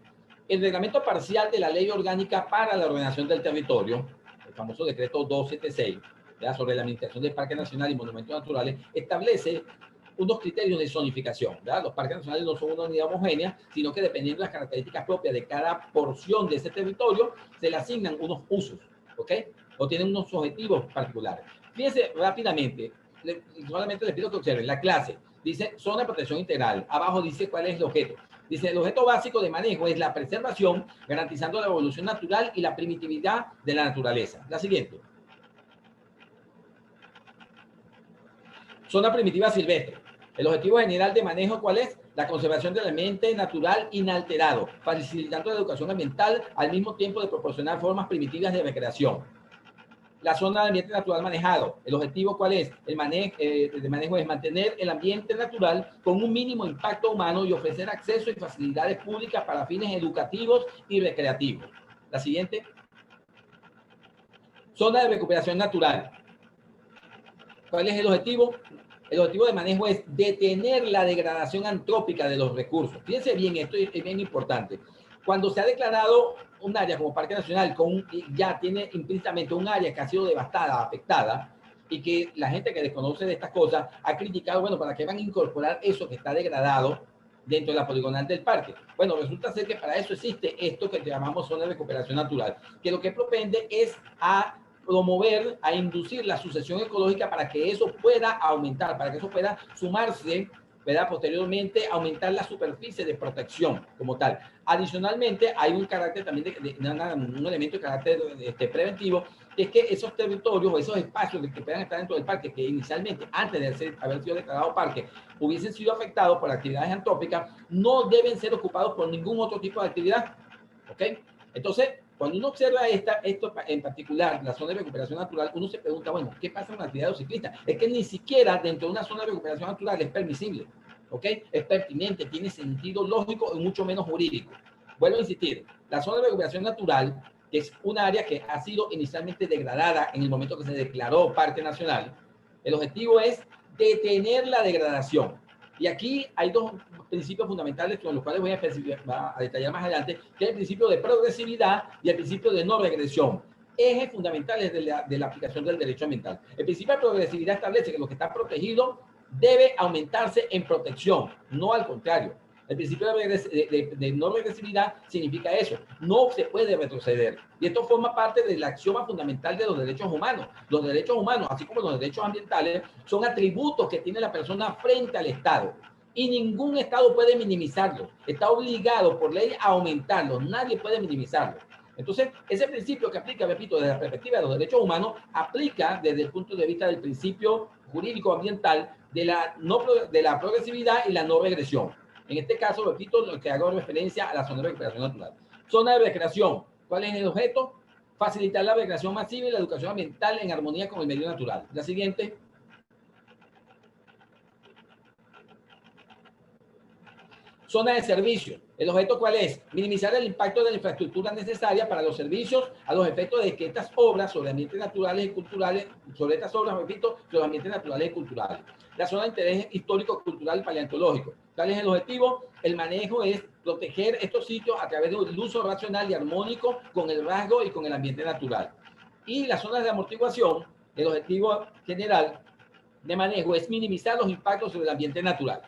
El reglamento parcial de la Ley Orgánica para la Ordenación del Territorio, el famoso decreto 276, ¿verdad? Sobre la administración del Parque Nacional y Monumentos Naturales, establece unos criterios de zonificación, ¿verdad? Los parques nacionales no son una unidad homogénea, sino que dependiendo de las características propias de cada porción de ese territorio, se le asignan unos usos, ¿ok? O tienen unos objetivos particulares. Fíjense rápidamente, solamente les pido que observen la clase. dice zona de protección integral. Abajo dice cuál es el objeto. Dice, el objeto básico de manejo es la preservación, garantizando la evolución natural y la primitividad de la naturaleza. La siguiente. Zona primitiva silvestre. El objetivo general de manejo, ¿cuál es? La conservación del ambiente natural inalterado, facilitando la educación ambiental al mismo tiempo de proporcionar formas primitivas de recreación. La zona de ambiente natural manejado. El objetivo, ¿cuál es? El manejo es mantener el ambiente natural con un mínimo impacto humano y ofrecer acceso y facilidades públicas para fines educativos y recreativos. La siguiente. Zona de recuperación natural. ¿Cuál es el objetivo? El objetivo de manejo es detener la degradación antrópica de los recursos. Fíjense bien, esto es bien importante. Cuando se ha declarado un área como Parque Nacional, ya tiene implícitamente un área que ha sido devastada, afectada, y que la gente que desconoce de estas cosas ha criticado, bueno, ¿para qué van a incorporar eso que está degradado dentro de la poligonal del parque? Bueno, resulta ser que para eso existe esto que llamamos zona de recuperación natural, que lo que propende es a promover, a inducir la sucesión ecológica para que eso pueda aumentar, para que eso pueda sumarse, ¿verdad? Posteriormente, aumentar la superficie de protección como tal. Adicionalmente, hay un carácter también, un elemento de carácter preventivo, que es que esos territorios o esos espacios que puedan estar dentro del parque, que inicialmente, antes de haber sido declarado parque, hubiesen sido afectados por actividades antrópicas, no deben ser ocupados por ningún otro tipo de actividad. ¿Ok? Entonces, cuando uno observa esto en particular, la zona de recuperación natural, uno se pregunta, bueno, ¿qué pasa con la actividad de los ciclistas? Es que ni siquiera dentro de una zona de recuperación natural es permisible, ¿ok? Es pertinente, tiene sentido lógico y mucho menos jurídico. Vuelvo a insistir, la zona de recuperación natural, que es un área que ha sido inicialmente degradada en el momento que se declaró parque nacional, el objetivo es detener la degradación. Y aquí hay dos principios fundamentales con los cuales voy a detallar más adelante, que es el principio de progresividad y el principio de no regresión. Ejes fundamentales de la aplicación del derecho ambiental. El principio de progresividad establece que lo que está protegido debe aumentarse en protección, no al contrario. El principio de no regresividad significa eso, no se puede retroceder. Y esto forma parte del axioma fundamental de los derechos humanos. Los derechos humanos, así como los derechos ambientales, son atributos que tiene la persona frente al Estado. Y ningún Estado puede minimizarlos. Está obligado por ley a aumentarlos. Nadie puede minimizarlos. Entonces, ese principio que aplica, repito, desde la perspectiva de los derechos humanos, aplica desde el punto de vista del principio jurídico ambiental de la progresividad y la no regresión. En este caso, repito, lo que hago referencia a la zona de recreación natural. Zona de recreación. ¿Cuál es el objeto? Facilitar la recreación masiva y la educación ambiental en armonía con el medio natural. La siguiente. Zona de servicio. ¿El objeto cuál es? Minimizar el impacto de la infraestructura necesaria para los servicios a los efectos de que estas obras sobre ambientes naturales y culturales, sobre estas obras, repito, sobre ambientes naturales y culturales. La zona de interés histórico, cultural y paleontológico. ¿Cuál es el objetivo? El manejo es proteger estos sitios a través del uso racional y armónico con el rasgo y con el ambiente natural. Y las zonas de amortiguación, el objetivo general de manejo es minimizar los impactos sobre el ambiente natural.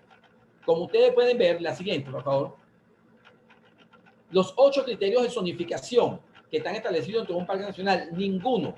Como ustedes pueden ver, la siguiente, por favor. Los 8 criterios de zonificación que están establecidos dentro de un parque nacional, ninguno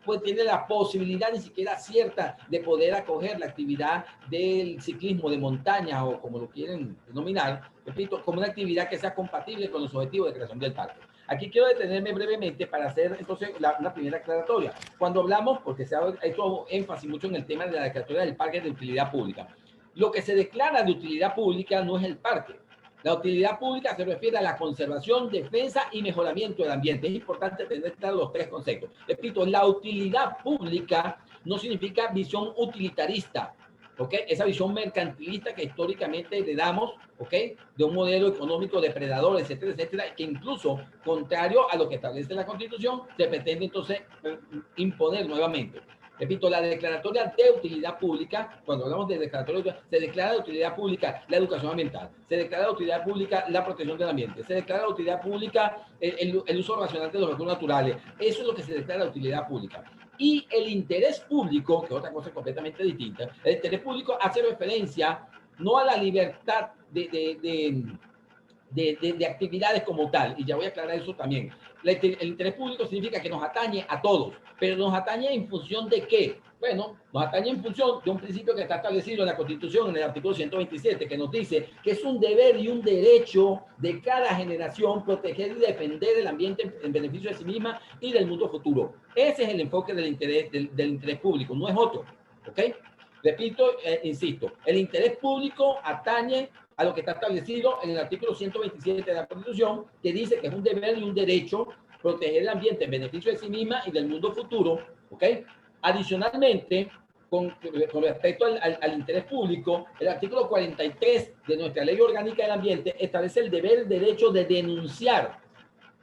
pues tiene la posibilidad ni siquiera cierta de poder acoger la actividad del ciclismo de montaña o como lo quieren denominar, repito, como una actividad que sea compatible con los objetivos de creación del parque. Aquí quiero detenerme brevemente para hacer entonces una primera aclaratoria. Cuando hablamos, porque se ha hecho énfasis mucho en el tema de la declaratoria del parque de utilidad pública, lo que se declara de utilidad pública no es el parque. La utilidad pública se refiere a la conservación, defensa y mejoramiento del ambiente. Es importante tener claros los 3 conceptos. Repito, la utilidad pública no significa visión utilitarista, ¿ok? Esa visión mercantilista que históricamente heredamos, ¿ok? De un modelo económico depredador, etcétera, etcétera, que incluso, contrario a lo que establece la Constitución, se pretende entonces imponer nuevamente. Repito, la declaratoria de utilidad pública, cuando hablamos de declaratoria, se declara de utilidad pública la educación ambiental, se declara de utilidad pública la protección del ambiente, se declara de utilidad pública el uso racional de los recursos naturales. Eso es lo que se declara de utilidad pública. Y el interés público, que es otra cosa completamente distinta, el interés público hace referencia no a la libertad de de actividades como tal, y ya voy a aclarar eso también. El interés público significa que nos atañe a todos, pero nos atañe en función de qué. Bueno, nos atañe en función de un principio que está establecido en la Constitución, en el artículo 127, que nos dice que es un deber y un derecho de cada generación proteger y defender el ambiente en beneficio de sí misma y del mundo futuro. Ese es el enfoque del interés público, no es otro, ¿ok? Repito, insisto, el interés público atañe a lo que está establecido en el artículo 127 de la Constitución, que dice que es un deber y un derecho proteger el ambiente en beneficio de sí misma y del mundo futuro, ¿ok? Adicionalmente, con respecto al interés público, el artículo 43 de nuestra Ley Orgánica del Ambiente establece el deber, el derecho de denunciar,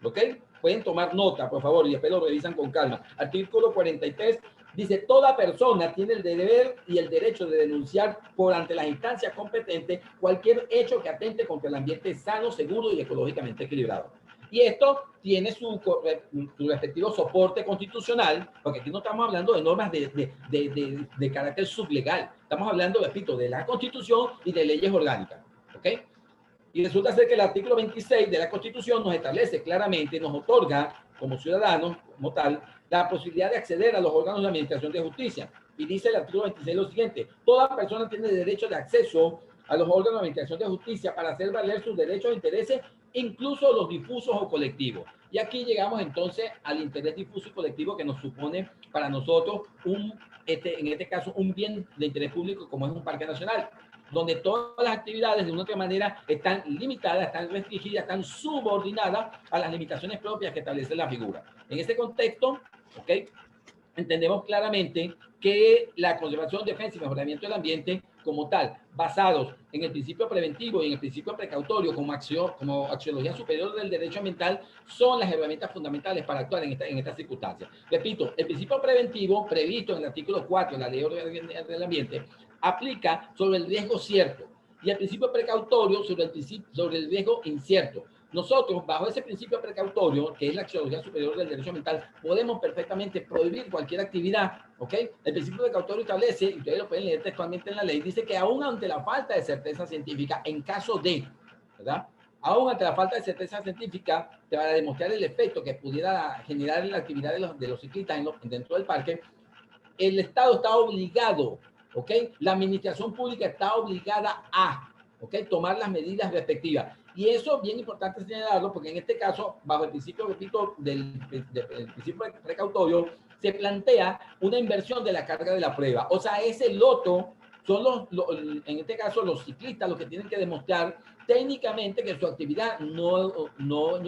¿ok? Pueden tomar nota, por favor, y después lo revisan con calma. Artículo 43 dice, toda persona tiene el deber y el derecho de denunciar por ante las instancias competentes cualquier hecho que atente contra el ambiente sano, seguro y ecológicamente equilibrado. Y esto tiene su respectivo soporte constitucional, porque aquí no estamos hablando de normas de carácter sublegal. Estamos hablando, repito, de la Constitución y de leyes orgánicas, ¿ok? Y resulta ser que el artículo 26 de la Constitución nos establece claramente, nos otorga como ciudadanos, como tal, la posibilidad de acceder a los órganos de administración de justicia. Y dice el artículo 26 lo siguiente, toda persona tiene derecho de acceso a los órganos de administración de justicia para hacer valer sus derechos e intereses, incluso los difusos o colectivos. Y aquí llegamos entonces al interés difuso y colectivo que nos supone para nosotros, en este caso, un bien de interés público como es un parque nacional, donde todas las actividades de una u otra manera están limitadas, están restringidas, están subordinadas a las limitaciones propias que establece la figura. En este contexto, ¿ok?, entendemos claramente que la conservación, defensa y mejoramiento del ambiente como tal, basados en el principio preventivo y en el principio precautorio como axiología superior del derecho ambiental, son las herramientas fundamentales para actuar en estas circunstancias. Repito, el principio preventivo previsto en el artículo 4 de la Ley del Ambiente aplica sobre el riesgo cierto y el principio precautorio sobre el riesgo incierto. Nosotros, bajo ese principio precautorio, que es la axiología superior del derecho ambiental, podemos perfectamente prohibir cualquier actividad, ¿ok? El principio precautorio establece, y ustedes lo pueden leer textualmente en la ley, dice que aún ante la falta de certeza científica, en caso de, ¿verdad?, aún ante la falta de certeza científica, te va a demostrar el efecto que pudiera generar en la actividad de los ciclistas dentro del parque, el Estado está obligado, ¿ok? La administración pública está obligada a, ¿ok?, tomar las medidas respectivas. Y eso es bien importante señalarlo, porque en este caso, bajo el principio, repito, del principio precautorio, se plantea una inversión de la carga de la prueba. O sea, ese loto son en este caso, los ciclistas los que tienen que demostrar técnicamente que su actividad no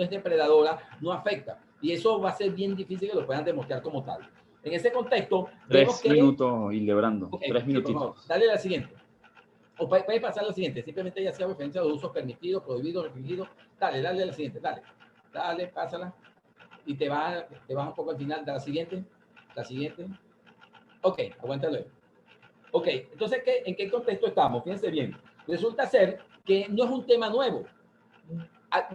es depredadora, no afecta. Y eso va a ser bien difícil que lo puedan demostrar como tal. En ese contexto, vemos que... 3 minutos, Hildebrando. Okay, 3 minutitos. por favor, dale la siguiente. O puede pasar la siguiente. Simplemente ya sea referencia a los usos permitidos, prohibidos, restringidos. Dale la siguiente. Dale, pásala. Y te vas un poco al final de la siguiente. La siguiente. Ok, aguántalo. Ok, entonces, ¿en qué contexto estamos? Fíjense bien. Resulta ser que no es un tema nuevo.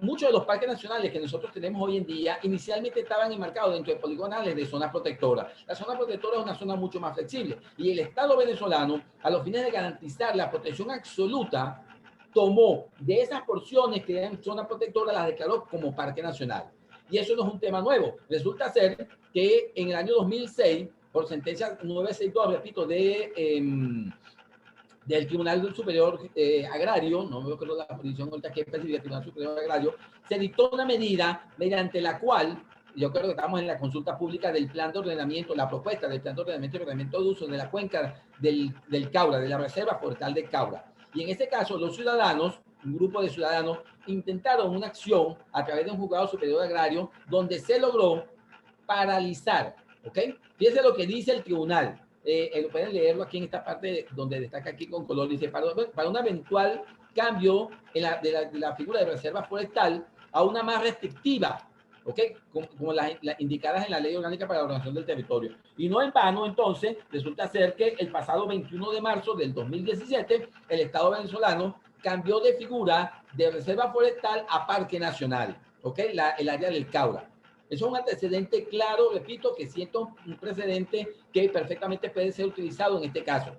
Muchos de los parques nacionales que nosotros tenemos hoy en día inicialmente estaban enmarcados dentro de poligonales de zonas protectoras. La zona protectora es una zona mucho más flexible y el Estado venezolano, a los fines de garantizar la protección absoluta, tomó de esas porciones que eran zona protectora, las declaró como parque nacional. Y eso no es un tema nuevo. Resulta ser que en el año 2006, por sentencia 962, repito, del Tribunal Superior Agrario, no me acuerdo la posición ahorita que específica del Tribunal Superior Agrario, se dictó una medida mediante la cual, yo creo que estamos en la consulta pública del plan de ordenamiento, la propuesta del plan de ordenamiento y reglamento de uso de la cuenca del Caura, de la Reserva Forestal del Caura. Y en este caso, los ciudadanos, un grupo de ciudadanos, intentaron una acción a través de un juzgado superior agrario donde se logró paralizar, ¿ok? Fíjense lo que dice el tribunal. Pueden leerlo aquí en esta parte donde destaca aquí con color, dice, para un eventual cambio de la figura de reserva forestal a una más restrictiva, ¿ok? Como las indicadas en la Ley Orgánica para la Ordenación del Territorio. Y no en vano, entonces, resulta ser que el pasado 21 de marzo del 2017, el Estado venezolano cambió de figura de reserva forestal a parque nacional, ¿ok? El área del Caura. Eso es un antecedente claro, repito, que siento un precedente que perfectamente puede ser utilizado en este caso.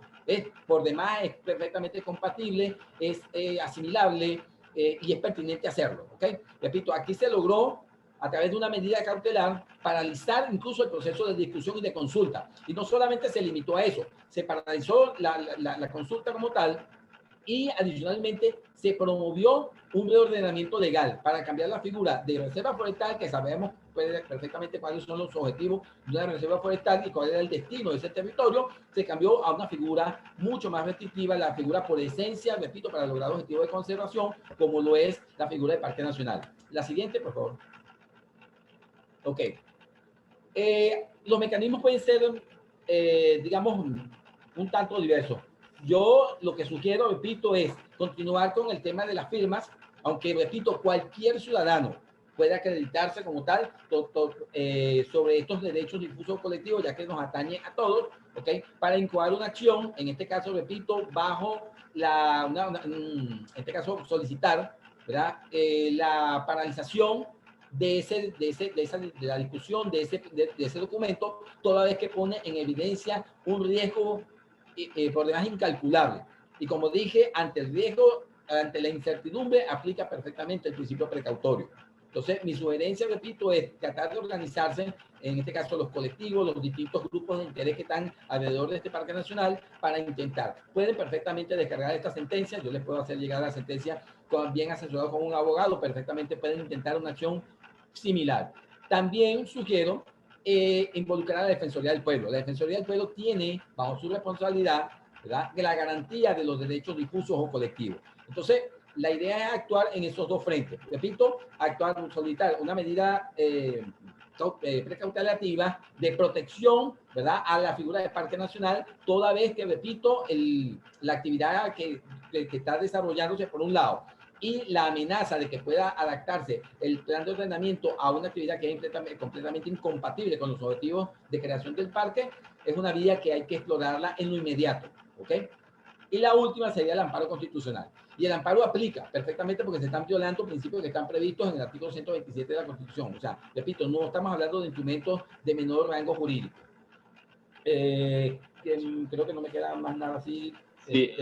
Por demás, es perfectamente compatible, es asimilable y es pertinente hacerlo, ¿ok? Repito, aquí se logró a través de una medida cautelar paralizar incluso el proceso de discusión y de consulta. Y no solamente se limitó a eso, se paralizó la consulta como tal, y adicionalmente se promovió un reordenamiento legal para cambiar la figura de reserva forestal, que sabemos perfectamente cuáles son los objetivos de una reserva forestal y cuál era el destino de ese territorio. Se cambió a una figura mucho más restrictiva, la figura por esencia, repito, para lograr objetivos de conservación, como lo es la figura de Parque Nacional. La siguiente, por favor. Ok. Los mecanismos pueden ser, digamos, un tanto diversos. Yo lo que sugiero, repito, es continuar con el tema de las firmas, aunque, repito, cualquier ciudadano puede acreditarse como tal sobre estos derechos difusos colectivos, ya que nos atañe a todos, ¿ok? Para incoar una acción, en este caso, repito, bajo en este caso, solicitar, ¿verdad? La paralización de la discusión de ese documento, toda vez que pone en evidencia un riesgo por demás incalculable. Y como dije, ante el riesgo, ante la incertidumbre, aplica perfectamente el principio precautorio. Entonces, mi sugerencia, repito, es tratar de organizarse, en este caso los colectivos, los distintos grupos de interés que están alrededor de este Parque Nacional, para intentar. Pueden perfectamente descargar esta sentencia, yo les puedo hacer llegar la sentencia bien asesorado con un abogado, perfectamente pueden intentar una acción similar. También sugiero involucrar a la Defensoría del Pueblo. La Defensoría del Pueblo tiene, bajo su responsabilidad, ¿verdad?, la garantía de los derechos difusos o colectivos. Entonces, la idea es actuar en esos dos frentes. Repito, actuar, solicitar una medida precautelativa de protección, ¿verdad?, a la figura del Parque Nacional, toda vez que, repito, la actividad que está desarrollándose por un lado y la amenaza de que pueda adaptarse el plan de ordenamiento a una actividad que es completamente incompatible con los objetivos de creación del parque, es una vía que hay que explorarla en lo inmediato, ¿ok? Y la última sería el amparo constitucional. Y el amparo aplica perfectamente porque se están violando principios que están previstos en el artículo 127 de la Constitución. O sea, repito, no estamos hablando de instrumentos de menor rango jurídico. Creo que no me queda más nada así. Sí,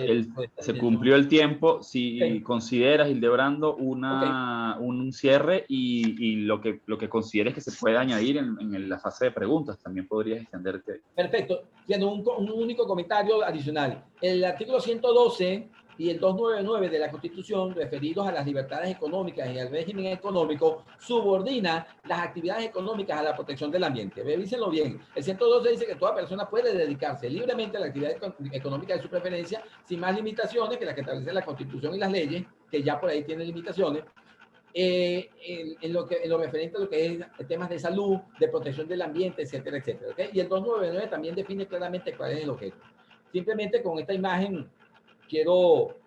se cumplió el tiempo. Si consideras, Hildebrando, un cierre y lo que consideres que se puede añadir en la fase de preguntas, también podrías extenderte. Perfecto. Siendo un único comentario adicional. El artículo 112 y el 299 de la Constitución, referidos a las libertades económicas y al régimen económico, subordina las actividades económicas a la protección del ambiente. Revísenlo bien. El 112 dice que toda persona puede dedicarse libremente a la actividad económica de su preferencia, sin más limitaciones que las que establece la Constitución y las leyes, que ya por ahí tienen limitaciones. En lo referente a lo que es temas de salud, de protección del ambiente, etcétera, etcétera. ¿Okay? Y el 299 también define claramente cuál es el objeto. Simplemente con esta imagen quiero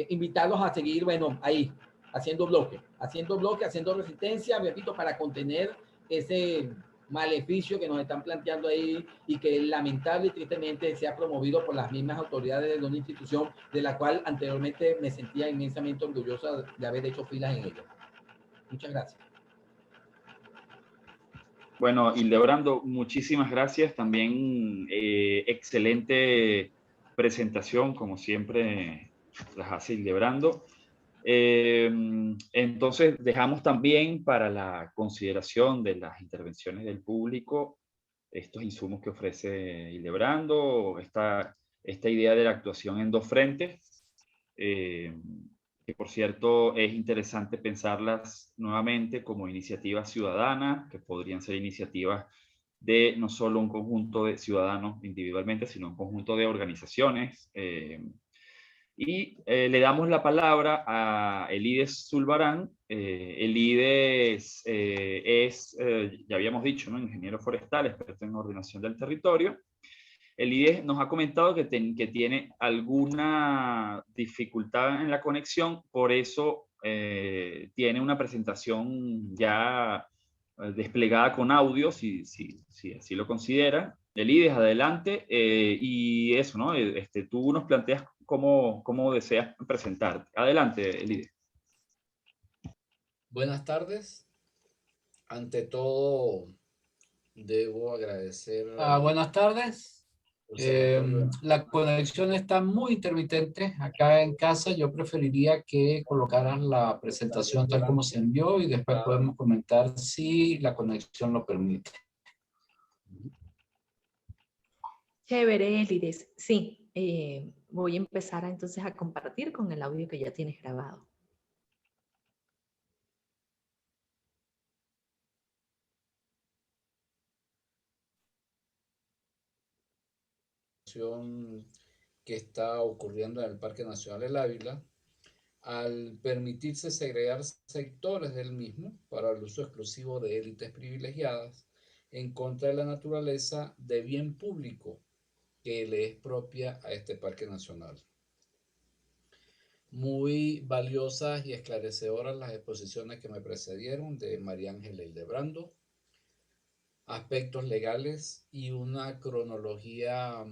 invitarlos a seguir, bueno, ahí, haciendo bloque, haciendo resistencia, repito, para contener ese maleficio que nos están planteando ahí y que lamentable y tristemente se ha promovido por las mismas autoridades de una institución de la cual anteriormente me sentía inmensamente orgullosa de haber hecho filas en ella. Muchas gracias. Bueno, Hildebrando, muchísimas gracias. También excelente presentación, como siempre las hace Hildebrando. Entonces, dejamos también para la consideración de las intervenciones del público estos insumos que ofrece Hildebrando, esta idea de la actuación en dos frentes, que por cierto es interesante pensarlas nuevamente como iniciativas ciudadanas, que podrían ser iniciativas de no solo un conjunto de ciudadanos individualmente, sino un conjunto de organizaciones. Le damos la palabra a Elides Zulbarán. Elides ya habíamos dicho, ¿no?, ingeniero forestal, experto en ordenación del territorio. Elides nos ha comentado que tiene alguna dificultad en la conexión, por eso tiene una presentación ya desplegada con audio, si así lo considera. Elides, adelante. Y eso, ¿no? Tú nos planteas cómo deseas presentarte. Adelante, Elides. Buenas tardes. Ante todo, debo agradecer... Buenas tardes. La conexión está muy intermitente. Acá en casa yo preferiría que colocaras la presentación tal como se envió y después podemos comentar si la conexión lo permite. Chévere, Elides. Sí, voy a empezar entonces a compartir con el audio que ya tienes grabado. Que está ocurriendo en el Parque Nacional El Ávila, al permitirse segregar sectores del mismo para el uso exclusivo de élites privilegiadas en contra de la naturaleza de bien público que le es propia a este Parque Nacional. Muy valiosas y esclarecedoras las exposiciones que me precedieron de María Ángela Hildebrando, aspectos legales y una cronología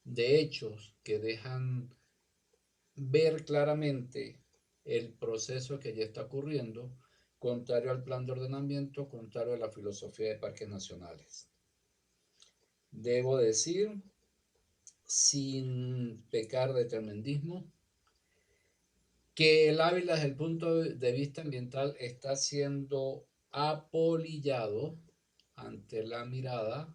de hechos que dejan ver claramente el proceso que ya está ocurriendo, contrario al plan de ordenamiento, contrario a la filosofía de parques nacionales. Debo decir, sin pecar de tremendismo, que el Ávila desde el punto de vista ambiental está siendo apolillado ante la mirada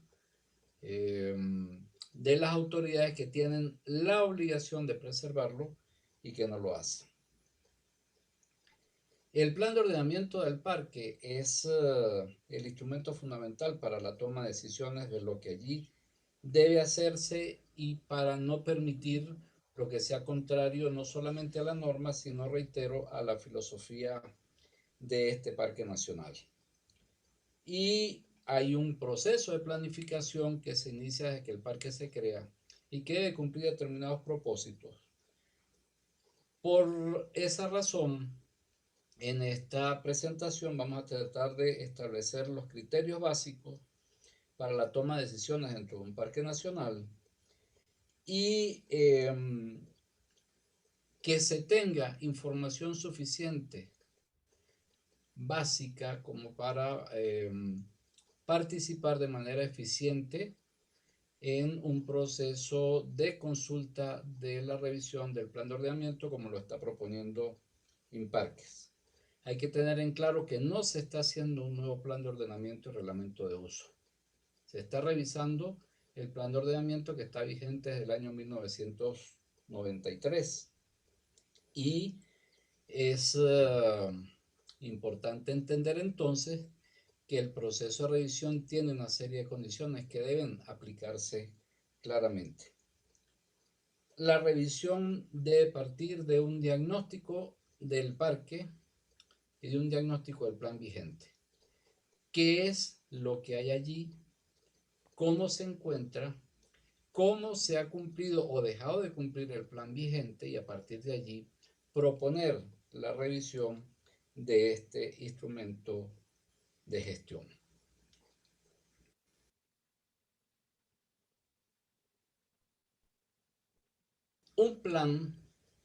de las autoridades que tienen la obligación de preservarlo y que no lo hacen. El plan de ordenamiento del parque es el instrumento fundamental para la toma de decisiones de lo que allí debe hacerse y para no permitir lo que sea contrario no solamente a la norma, sino, reitero, a la filosofía de este parque nacional. Y hay un proceso de planificación que se inicia desde que el parque se crea y que debe cumplir determinados propósitos. Por esa razón, en esta presentación vamos a tratar de establecer los criterios básicos para la toma de decisiones dentro de un parque nacional y que se tenga información suficiente, básica, como para participar de manera eficiente en un proceso de consulta de la revisión del plan de ordenamiento como lo está proponiendo Imparques. Hay que tener en claro que no se está haciendo un nuevo plan de ordenamiento y reglamento de uso. Se está revisando el plan de ordenamiento que está vigente desde el año 1993. Y es importante entender entonces que el proceso de revisión tiene una serie de condiciones que deben aplicarse claramente. La revisión debe partir de un diagnóstico del parque y de un diagnóstico del plan vigente. ¿Qué es lo que hay allí? ¿Cómo se encuentra? ¿Cómo se ha cumplido o dejado de cumplir el plan vigente? Y a partir de allí proponer la revisión de este instrumento de gestión. Un plan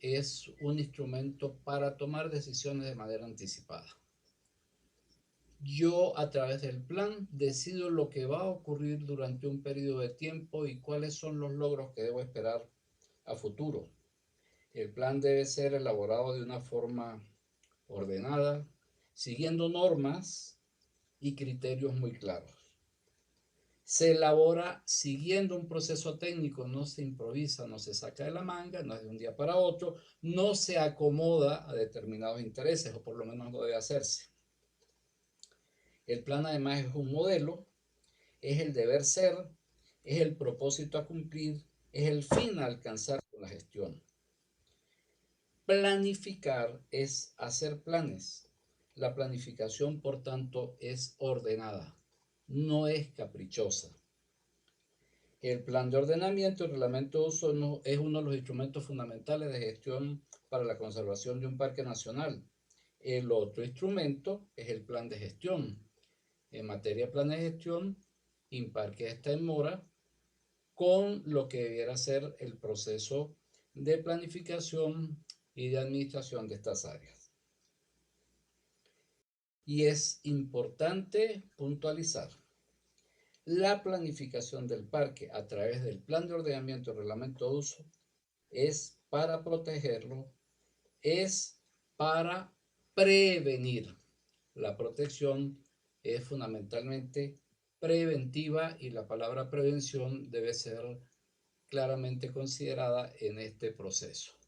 es un instrumento para tomar decisiones de manera anticipada. Yo, a través del plan, decido lo que va a ocurrir durante un periodo de tiempo y cuáles son los logros que debo esperar a futuro. El plan debe ser elaborado de una forma ordenada, siguiendo normas y criterios muy claros. Se elabora siguiendo un proceso técnico, no se improvisa, no se saca de la manga, no es de un día para otro, no se acomoda a determinados intereses, o por lo menos no debe hacerse. El plan además es un modelo, es el deber ser, es el propósito a cumplir, es el fin a alcanzar con la gestión. Planificar es hacer planes. La planificación, por tanto, es ordenada, no es caprichosa. El plan de ordenamiento y reglamento de uso es uno de los instrumentos fundamentales de gestión para la conservación de un parque nacional. El otro instrumento es el plan de gestión. En materia de plan de gestión, Imparques está en mora con lo que debiera ser el proceso de planificación y de administración de estas áreas. Y es importante puntualizar. La planificación del parque a través del plan de ordenamiento y reglamento de uso es para protegerlo, es para prevenir. La protección es fundamentalmente preventiva y la palabra prevención debe ser claramente considerada en este proceso.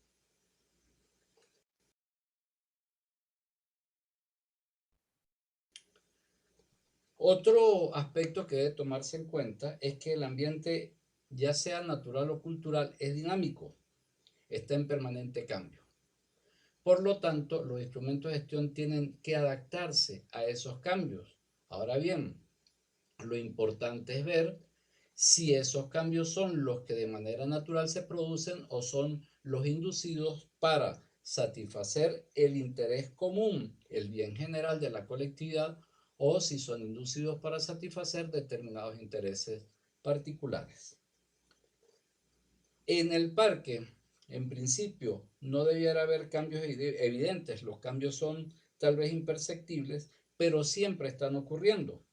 Otro aspecto que debe tomarse en cuenta es que el ambiente, ya sea natural o cultural, es dinámico, está en permanente cambio. Por lo tanto, los instrumentos de gestión tienen que adaptarse a esos cambios. Ahora bien, lo importante es ver si esos cambios son los que de manera natural se producen o son los inducidos para satisfacer el interés común, el bien general de la colectividad, o si son inducidos para satisfacer determinados intereses particulares. En el parque, en principio, no debiera haber cambios evidentes. Los cambios son tal vez imperceptibles, pero siempre están ocurriendo.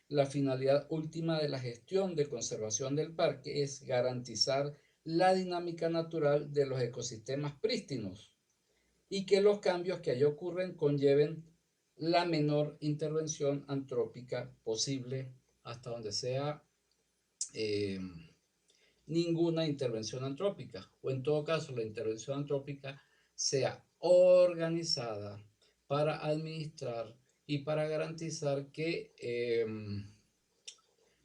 La finalidad última de la gestión de conservación del parque es garantizar la dinámica natural de los ecosistemas prístinos y que los cambios que allí ocurren conlleven la menor intervención antrópica posible hasta donde sea ninguna intervención antrópica, o en todo caso la intervención antrópica sea organizada para administrar y para garantizar que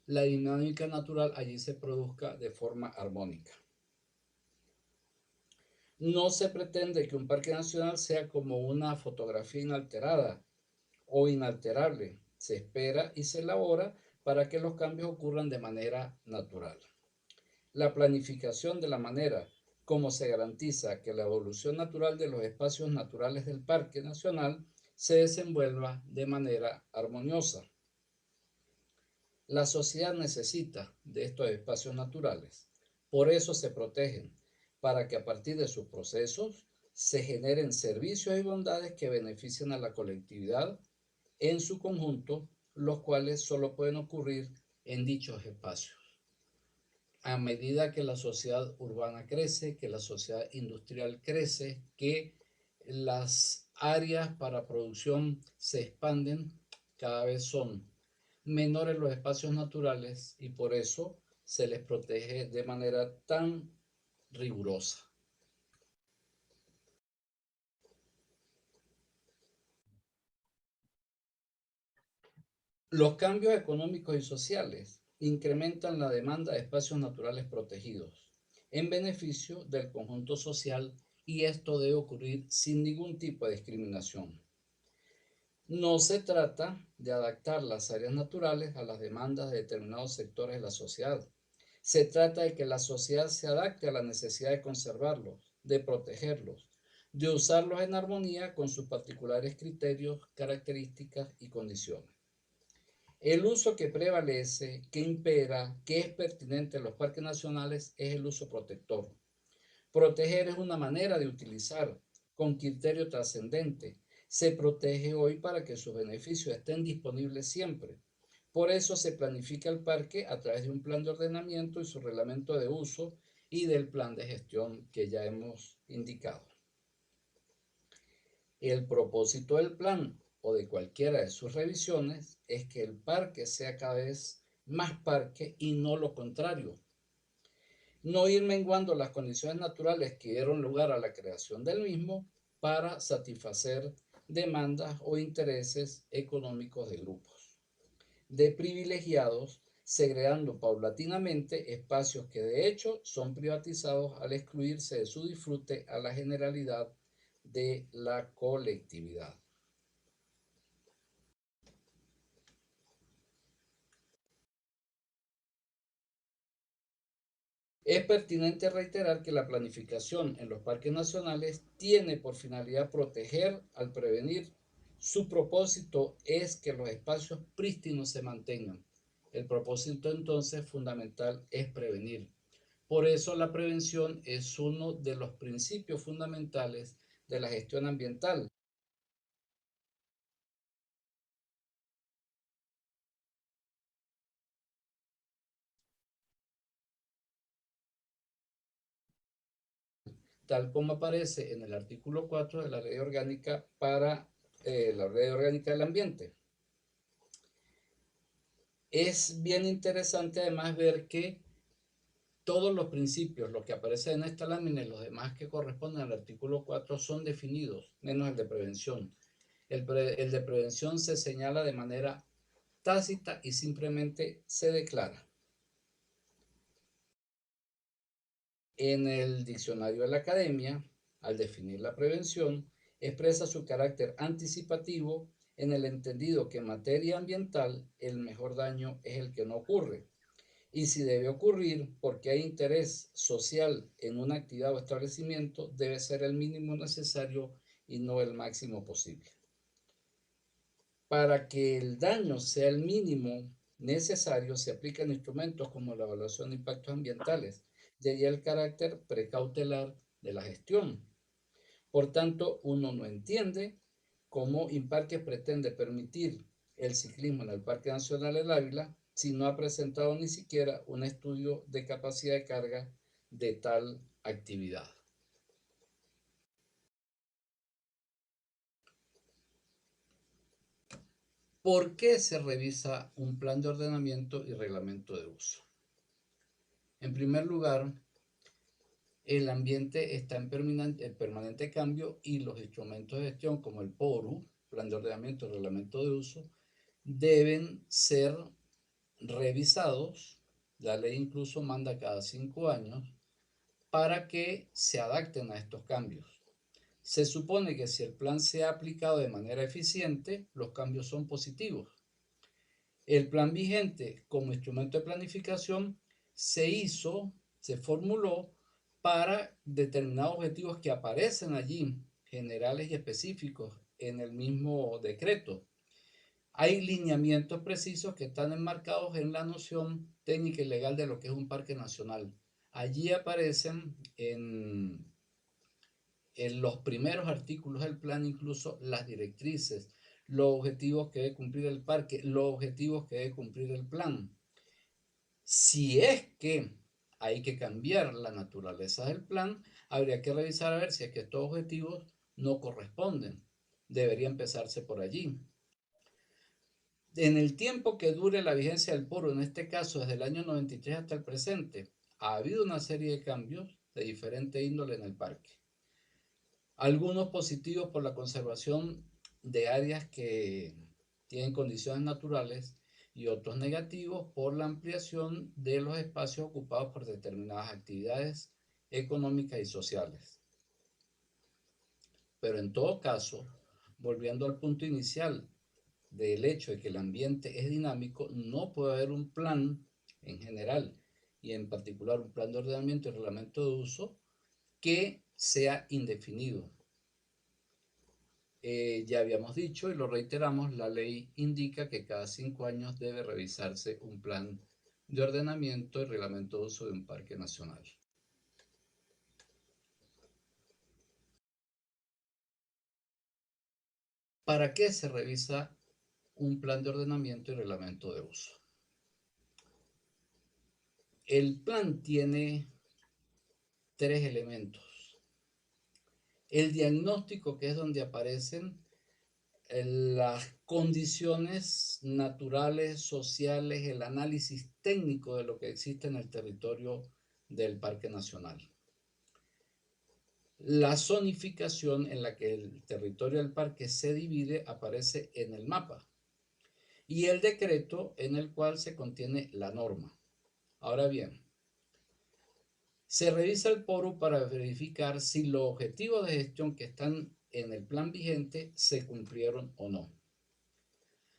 la dinámica natural allí se produzca de forma armónica. No se pretende que un parque nacional sea como una fotografía inalterada o inalterable. Se espera y se elabora para que los cambios ocurran de manera natural. La planificación de la manera como se garantiza que la evolución natural de los espacios naturales del Parque Nacional se desenvuelva de manera armoniosa. La sociedad necesita de estos espacios naturales, por eso se protegen, para que a partir de sus procesos se generen servicios y bondades que beneficien a la colectividad en su conjunto, los cuales solo pueden ocurrir en dichos espacios. A medida que la sociedad urbana crece, que la sociedad industrial crece, que las áreas para producción se expanden, cada vez son menores los espacios naturales y por eso se les protege de manera tan rigurosa. Los cambios económicos y sociales incrementan la demanda de espacios naturales protegidos en beneficio del conjunto social y esto debe ocurrir sin ningún tipo de discriminación. No se trata de adaptar las áreas naturales a las demandas de determinados sectores de la sociedad. Se trata de que la sociedad se adapte a la necesidad de conservarlos, de protegerlos, de usarlos en armonía con sus particulares criterios, características y condiciones. El uso que prevalece, que impera, que es pertinente en los parques nacionales es el uso protector. Proteger es una manera de utilizar con criterio trascendente. Se protege hoy para que sus beneficios estén disponibles siempre. Por eso se planifica el parque a través de un plan de ordenamiento y su reglamento de uso y del plan de gestión que ya hemos indicado. El propósito del plan o de cualquiera de sus revisiones es que el parque sea cada vez más parque y no lo contrario. No ir menguando las condiciones naturales que dieron lugar a la creación del mismo para satisfacer demandas o intereses económicos de grupos, de privilegiados, segregando paulatinamente espacios que de hecho son privatizados al excluirse de su disfrute a la generalidad de la colectividad. Es pertinente reiterar que la planificación en los parques nacionales tiene por finalidad proteger al prevenir. Su propósito es que los espacios prístinos se mantengan. El propósito entonces fundamental es prevenir. Por eso la prevención es uno de los principios fundamentales de la gestión ambiental. tal como aparece en el artículo 4 de la Ley Orgánica para la Ley Orgánica del Ambiente. Es bien interesante además ver que todos los principios, los que aparecen en esta lámina y los demás que corresponden al artículo 4 son definidos, menos el de prevención. El de prevención se señala de manera tácita y simplemente se declara. En el diccionario de la Academia, al definir la prevención, expresa su carácter anticipativo en el entendido que en materia ambiental el mejor daño es el que no ocurre. Y si debe ocurrir porque hay interés social en una actividad o establecimiento, debe ser el mínimo necesario y no el máximo posible. Para que el daño sea el mínimo necesario, se aplican instrumentos como la evaluación de impactos ambientales, de ahí el carácter precautelar de la gestión. Por tanto, uno no entiende cómo Imparque pretende permitir el ciclismo en el Parque Nacional del Ávila si no ha presentado ni siquiera un estudio de capacidad de carga de tal actividad. ¿Por qué se revisa un plan de ordenamiento y reglamento de uso? En primer lugar, el ambiente está en permanente cambio y los instrumentos de gestión como el PORU, plan de ordenamiento y reglamento de uso, deben ser revisados. La ley incluso manda cada 5 años para que se adapten a estos cambios. Se supone que si el plan se ha aplicado de manera eficiente, los cambios son positivos. El plan vigente como instrumento de planificación se formuló para determinados objetivos que aparecen allí, generales y específicos, en el mismo decreto. Hay lineamientos precisos que están enmarcados en la noción técnica y legal de lo que es un parque nacional. Allí aparecen en los primeros artículos del plan incluso las directrices, los objetivos que debe cumplir el parque, los objetivos que debe cumplir el plan. Si es que hay que cambiar la naturaleza del plan, habría que revisar a ver si es que estos objetivos no corresponden. Debería empezarse por allí. En el tiempo que dure la vigencia del PORU, en este caso desde el año 93 hasta el presente, ha habido una serie de cambios de diferente índole en el parque. Algunos positivos por la conservación de áreas que tienen condiciones naturales y otros negativos por la ampliación de los espacios ocupados por determinadas actividades económicas y sociales. Pero en todo caso, volviendo al punto inicial del hecho de que el ambiente es dinámico, no puede haber un plan en general y en particular un plan de ordenamiento y reglamento de uso que sea indefinido. Ya habíamos dicho y lo reiteramos, la ley indica que cada 5 años debe revisarse un plan de ordenamiento y reglamento de uso de un parque nacional. ¿Para qué se revisa un plan de ordenamiento y reglamento de uso? El plan tiene 3 elementos. El diagnóstico, que es donde aparecen las condiciones naturales, sociales, el análisis técnico de lo que existe en el territorio del Parque Nacional. La zonificación en la que el territorio del parque se divide aparece en el mapa y el decreto en el cual se contiene la norma. Ahora bien, se revisa el PORU para verificar si los objetivos de gestión que están en el plan vigente se cumplieron o no.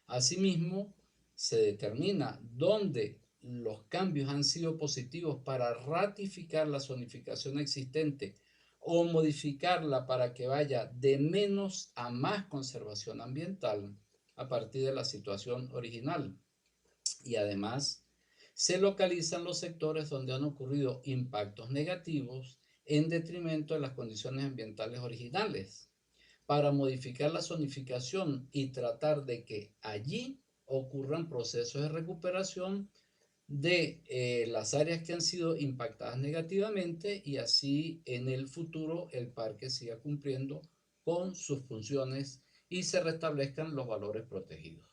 Asimismo, se determina dónde los cambios han sido positivos para ratificar la zonificación existente o modificarla para que vaya de menos a más conservación ambiental a partir de la situación original. Y además, se localizan los sectores donde han ocurrido impactos negativos en detrimento de las condiciones ambientales originales, para modificar la zonificación y tratar de que allí ocurran procesos de recuperación de las áreas que han sido impactadas negativamente y así en el futuro el parque siga cumpliendo con sus funciones y se restablezcan los valores protegidos.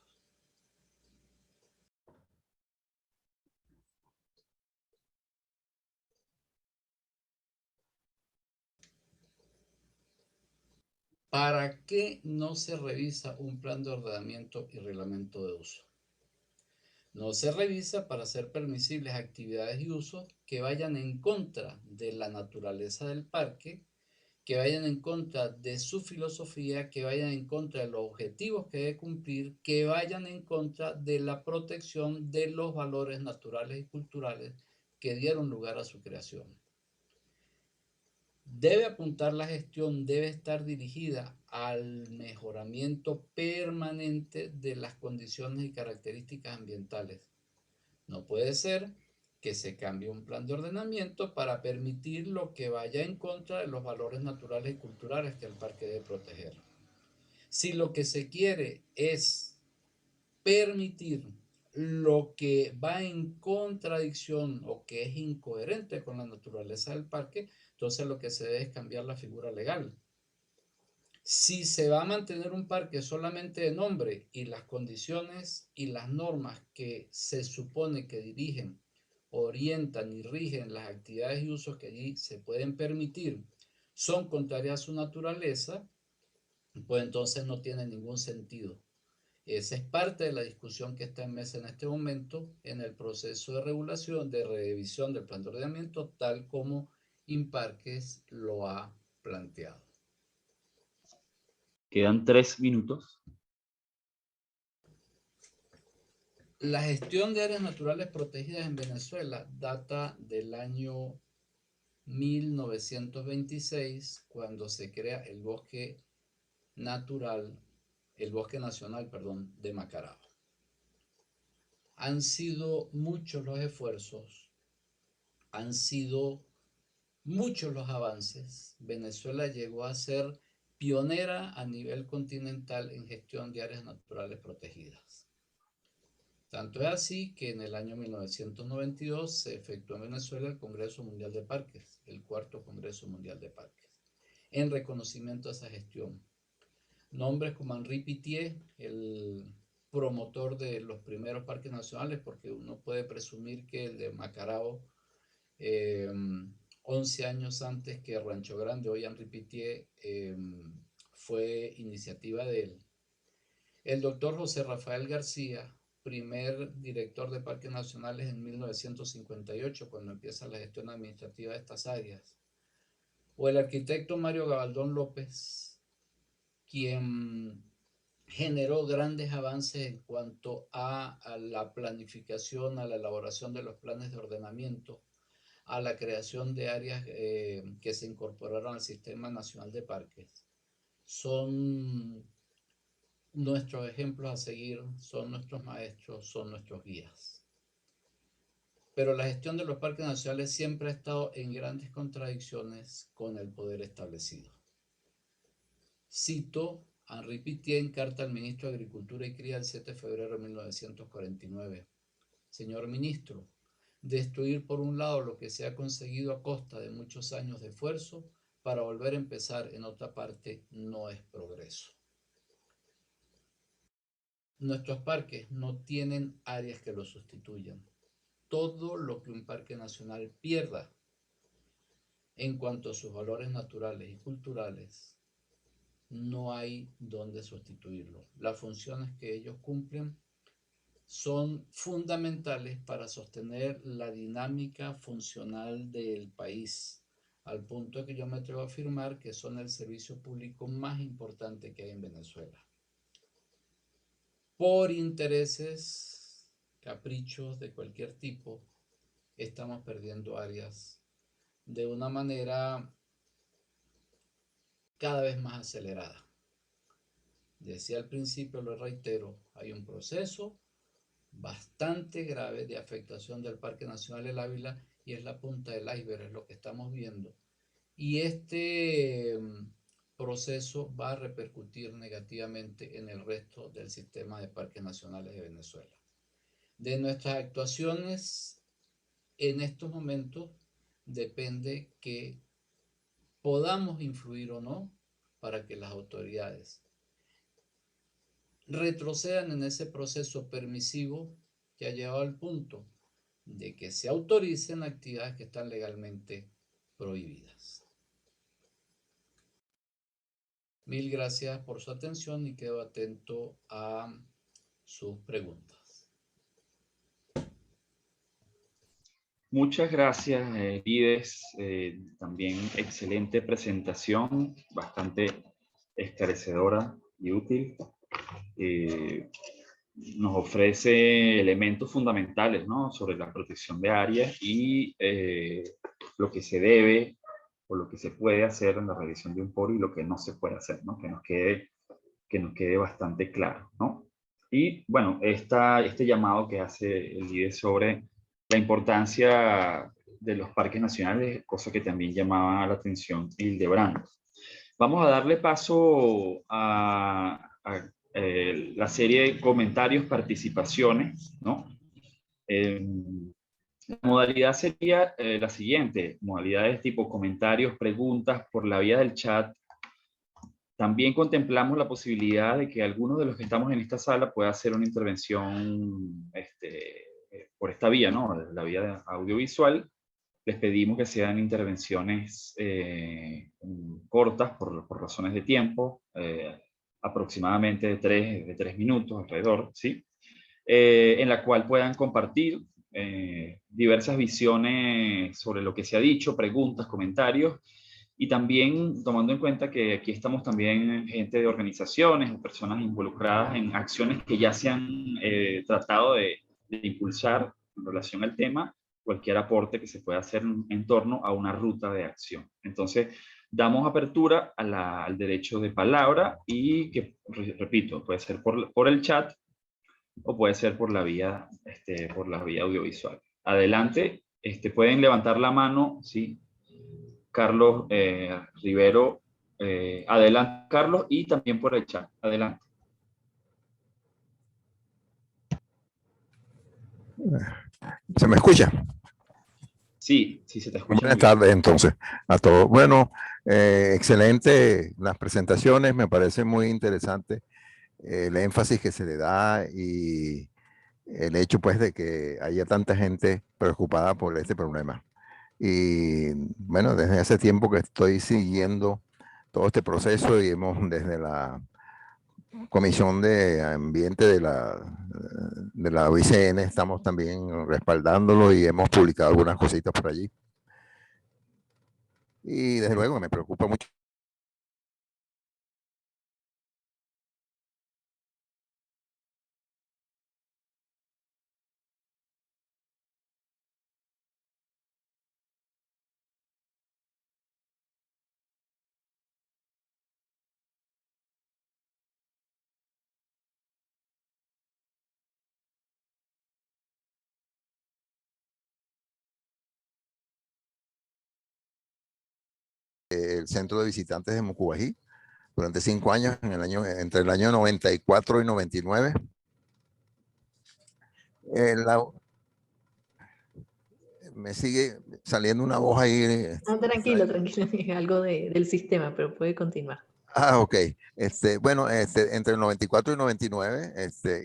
¿Para qué no se revisa un plan de ordenamiento y reglamento de uso? No se revisa para hacer permisibles actividades y usos que vayan en contra de la naturaleza del parque, que vayan en contra de su filosofía, que vayan en contra de los objetivos que debe cumplir, que vayan en contra de la protección de los valores naturales y culturales que dieron lugar a su creación. Debe apuntar la gestión, debe estar dirigida al mejoramiento permanente de las condiciones y características ambientales. No puede ser que se cambie un plan de ordenamiento para permitir lo que vaya en contra de los valores naturales y culturales que el parque debe proteger. Si lo que se quiere es permitir lo que va en contradicción o que es incoherente con la naturaleza del parque, entonces lo que se debe es cambiar la figura legal. Si se va a mantener un parque solamente de nombre y las condiciones y las normas que se supone que dirigen, orientan y rigen las actividades y usos que allí se pueden permitir son contrarias a su naturaleza, pues entonces no tiene ningún sentido. Esa es parte de la discusión que está en mesa en este momento en el proceso de regulación, de revisión del plan de ordenamiento, tal como Imparques lo ha planteado. Quedan 3 minutos. La gestión de áreas naturales protegidas en Venezuela data del año 1926, cuando se crea el bosque nacional, de Macarao. Han sido muchos los esfuerzos, han sido muchos los avances. Venezuela llegó a ser pionera a nivel continental en gestión de áreas naturales protegidas. Tanto es así que en el año 1992 se efectuó en Venezuela el Congreso Mundial de Parques, el cuarto Congreso Mundial de Parques, en reconocimiento a esa gestión. Nombres como Henri Pittier, el promotor de los primeros parques nacionales, porque uno puede presumir que el de Macarao, 11 años antes que Rancho Grande, hoy Henri Pittier, fue iniciativa de él. El doctor José Rafael García, primer director de parques nacionales en 1958, cuando empieza la gestión administrativa de estas áreas. O el arquitecto Mario Gabaldón López, quien generó grandes avances en cuanto a la planificación, a la elaboración de los planes de ordenamiento, a la creación de áreas que se incorporaron al Sistema Nacional de Parques. Son nuestros ejemplos a seguir, son nuestros maestros, son nuestros guías. Pero la gestión de los parques nacionales siempre ha estado en grandes contradicciones con el poder establecido. Cito a Henri Pittier en carta al ministro de Agricultura y Cría el 7 de febrero de 1949. Señor ministro, destruir por un lado lo que se ha conseguido a costa de muchos años de esfuerzo para volver a empezar en otra parte no es progreso. Nuestros parques no tienen áreas que los sustituyan. Todo lo que un parque nacional pierda en cuanto a sus valores naturales y culturales, no hay dónde sustituirlo. Las funciones que ellos cumplen son fundamentales para sostener la dinámica funcional del país, al punto de que yo me atrevo a afirmar que son el servicio público más importante que hay en Venezuela. Por intereses, caprichos de cualquier tipo, estamos perdiendo áreas de una manera cada vez más acelerada. Decía al principio, lo reitero, hay un proceso bastante grave de afectación del Parque Nacional El Ávila y es la punta del iceberg, es lo que estamos viendo. Y este proceso va a repercutir negativamente en el resto del sistema de parques nacionales de Venezuela. De nuestras actuaciones en estos momentos depende que podamos influir o no para que las autoridades retrocedan en ese proceso permisivo que ha llevado al punto de que se autoricen actividades que están legalmente prohibidas. Mil gracias por su atención y quedo atento a sus preguntas. Muchas gracias, Lides. También excelente presentación, bastante esclarecedora y útil. Nos ofrece elementos fundamentales, ¿no?, sobre la protección de áreas y lo que se debe o lo que se puede hacer en la revisión de un foro y lo que no se puede hacer, ¿no? Que nos quede bastante claro, ¿no? Y bueno, este llamado que hace el Lides sobre la importancia de los parques nacionales, cosa que también llamaba la atención Hildebrand. Vamos a darle paso a la serie de comentarios, participaciones, ¿no? La modalidad sería la siguiente: modalidades tipo comentarios, preguntas por la vía del chat. También contemplamos la posibilidad de que algunos de los que estamos en esta sala pueda hacer una intervención por esta vía, ¿no?, la vía audiovisual. Les pedimos que sean intervenciones cortas por razones de tiempo, aproximadamente de 3 minutos alrededor, ¿sí? En la cual puedan compartir diversas visiones sobre lo que se ha dicho, preguntas, comentarios, y también tomando en cuenta que aquí estamos también gente de organizaciones o personas involucradas en acciones que ya se han tratado de impulsar en relación al tema, cualquier aporte que se pueda hacer en torno a una ruta de acción. Entonces, damos apertura al derecho de palabra y que, repito, puede ser por el chat o puede ser por la vía audiovisual. Adelante, pueden levantar la mano, ¿sí? Carlos Rivero, adelante Carlos, y también por el chat, adelante. ¿Se me escucha? Sí, sí se te escucha. Buenas tardes entonces a todos. Bueno, excelente las presentaciones, me parece muy interesante el énfasis que se le da y el hecho pues de que haya tanta gente preocupada por este problema. Y bueno, desde hace tiempo que estoy siguiendo todo este proceso y hemos desde la Comisión de Ambiente de la OICN estamos también respaldándolo y hemos publicado algunas cositas por allí. Y desde luego me preocupa mucho. El centro de visitantes de Mucubají durante 5 años, entre el año 94 y 99. Me sigue saliendo una voz ahí. No, tranquilo, tranquilo, es algo del sistema, pero puede continuar. Ok. Bueno, entre el 94 y 99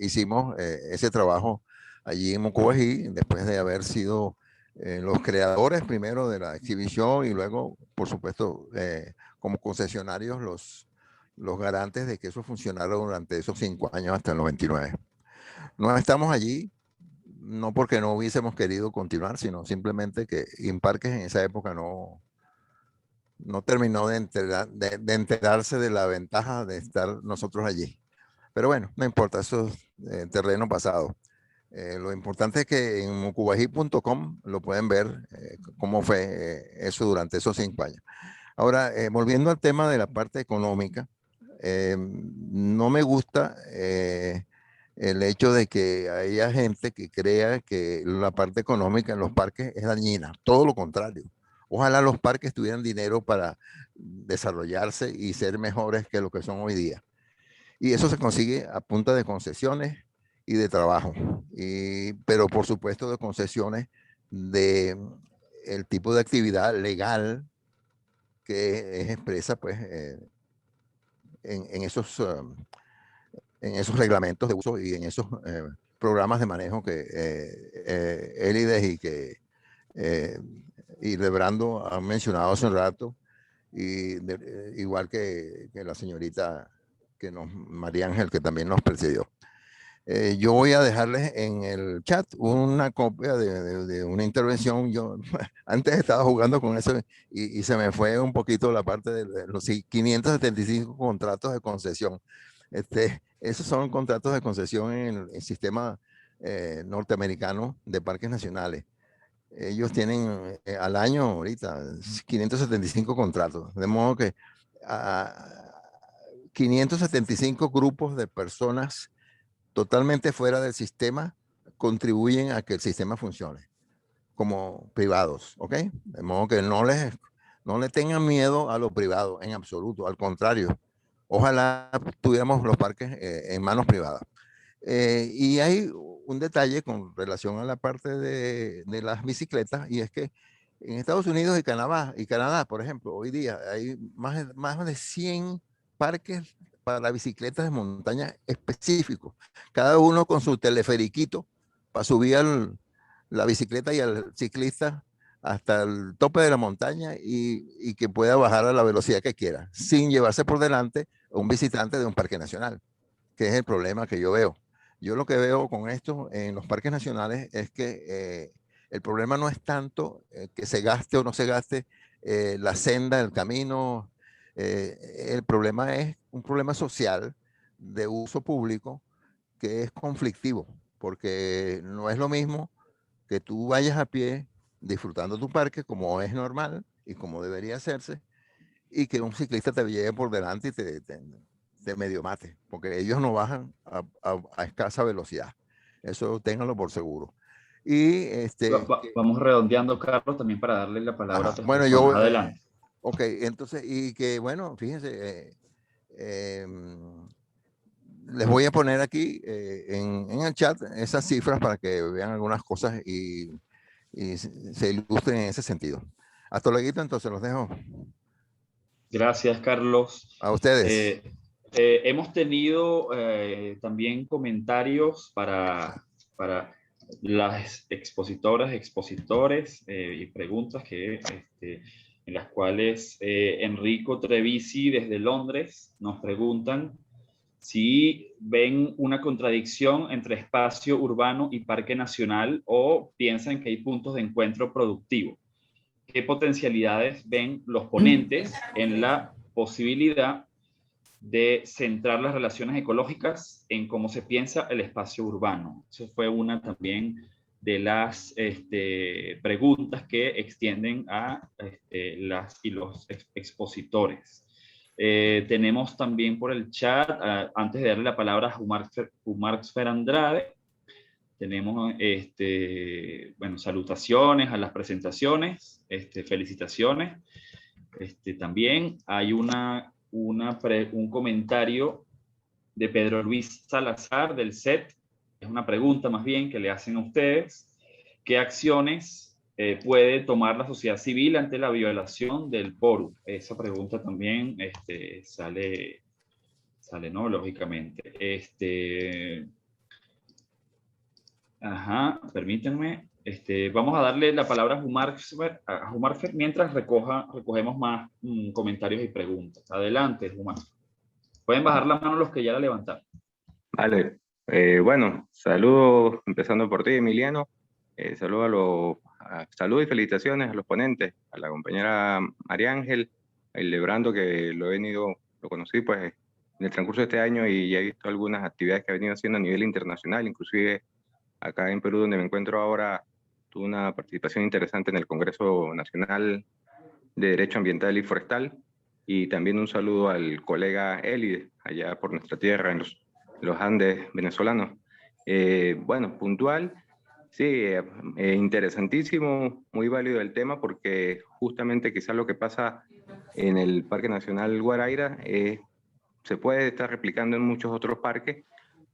hicimos ese trabajo allí en Mucubají, después de haber sido los creadores primero de la exhibición y luego, por supuesto, como concesionarios, los garantes de que eso funcionara durante esos 5 años hasta el 99. No estamos allí, no porque no hubiésemos querido continuar, sino simplemente que Imparques en esa época no terminó de enterarse de la ventaja de estar nosotros allí. Pero bueno, no importa, eso es terreno pasado. Lo importante es que en mucubají.com lo pueden ver cómo fue eso durante esos 5 años. Ahora, volviendo al tema de la parte económica, no me gusta el hecho de que haya gente que crea que la parte económica en los parques es dañina. Todo lo contrario. Ojalá los parques tuvieran dinero para desarrollarse y ser mejores que lo que son hoy día. Y eso se consigue a punta de concesiones y de trabajo, pero por supuesto de concesiones de el tipo de actividad legal que es expresa pues en esos reglamentos de uso y en esos programas de manejo que Elides y Lebrando han mencionado hace un rato, igual que la señorita María Ángel, que también nos precedió. Yo voy a dejarles en el chat una copia de una intervención. Yo antes estaba jugando con eso y se me fue un poquito la parte de los 575 contratos de concesión. Esos son contratos de concesión en el sistema norteamericano de parques nacionales. Ellos tienen al año ahorita 575 contratos, de modo que 575 grupos de personas totalmente fuera del sistema contribuyen a que el sistema funcione como privados, ¿ok? De modo que no le tengan miedo a lo privado en absoluto, al contrario. Ojalá tuviéramos los parques en manos privadas. Y hay un detalle con relación a la parte de las bicicletas, y es que en Estados Unidos y Canadá, por ejemplo, hoy día hay más de 100 parques para bicicletas de montaña específicos, cada uno con su teleferiquito para subir la bicicleta y al ciclista hasta el tope de la montaña y que pueda bajar a la velocidad que quiera, sin llevarse por delante a un visitante de un parque nacional, que es el problema que yo veo. Yo lo que veo con esto en los parques nacionales es que el problema no es tanto que se gaste o no se gaste la senda, el camino. El problema es un problema social de uso público que es conflictivo, porque no es lo mismo que tú vayas a pie disfrutando tu parque como es normal y como debería hacerse, y que un ciclista te lleve por delante y te medio mate, porque ellos no bajan a escasa velocidad. Eso ténganlo por seguro. Y vamos redondeando, Carlos, también para darle la palabra a otras bueno, personas. Adelante. Ok, entonces, y que bueno, fíjense, les voy a poner aquí en el chat esas cifras para que vean algunas cosas y se ilustren en ese sentido. Hasta luego, entonces los dejo. Gracias, Carlos. A ustedes. Hemos tenido también comentarios para las expositoras, expositores y preguntas en las cuales Enrico Trevisi desde Londres nos preguntan si ven una contradicción entre espacio urbano y parque nacional o piensan que hay puntos de encuentro productivo. ¿Qué potencialidades ven los ponentes en la posibilidad de centrar las relaciones ecológicas en cómo se piensa el espacio urbano? Eso fue una también de las preguntas que extienden a las y los expositores. Tenemos también por el chat, antes de darle la palabra a Humarxfer Andrade, tenemos bueno, salutaciones a las presentaciones, felicitaciones. También hay un comentario de Pedro Luis Salazar del SET, es una pregunta más bien que le hacen a ustedes. ¿Qué acciones puede tomar la sociedad civil ante la violación del PORU? Esa pregunta también sale, ¿no? Lógicamente. Permítanme. Vamos a darle la palabra a Humarfer mientras recogemos más comentarios y preguntas. Adelante, Humarfer. Pueden bajar la mano los que ya la levantaron. Vale. Bueno, saludos, empezando por ti, Emiliano. Saludo y felicitaciones a los ponentes, a la compañera María Ángel, el Lebrando, que lo conocí pues en el transcurso de este año y ya he visto algunas actividades que ha venido haciendo a nivel internacional, inclusive acá en Perú, donde me encuentro ahora, tuve una participación interesante en el Congreso Nacional de Derecho Ambiental y Forestal, y también un saludo al colega Eli, allá por nuestra tierra, en los Andes venezolanos. Bueno, puntual, sí, interesantísimo, muy válido el tema, porque justamente quizás lo que pasa en el Parque Nacional Guaraíra se puede estar replicando en muchos otros parques,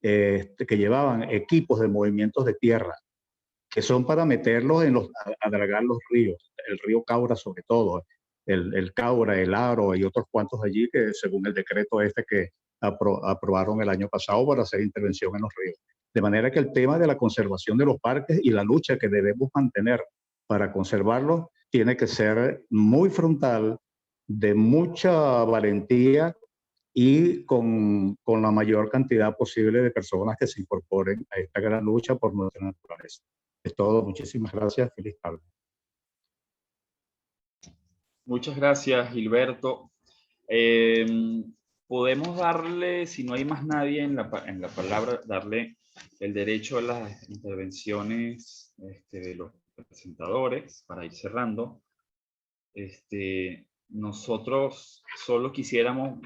que llevaban equipos de movimientos de tierra, que son para meterlos a dragar los ríos, el río Caura sobre todo, el Caura, el Aro y otros cuantos allí que según el decreto este que aprobaron el año pasado para hacer intervención en los ríos. De manera que el tema de la conservación de los parques y la lucha que debemos mantener para conservarlos tiene que ser muy frontal, de mucha valentía y con la mayor cantidad posible de personas que se incorporen a esta gran lucha por nuestra naturaleza. Es todo. Muchísimas gracias. Feliz tarde. Muchas gracias, Gilberto. Podemos darle, si no hay más nadie en la palabra, darle el derecho a las intervenciones de los presentadores para ir cerrando. Nosotros solo quisiéramos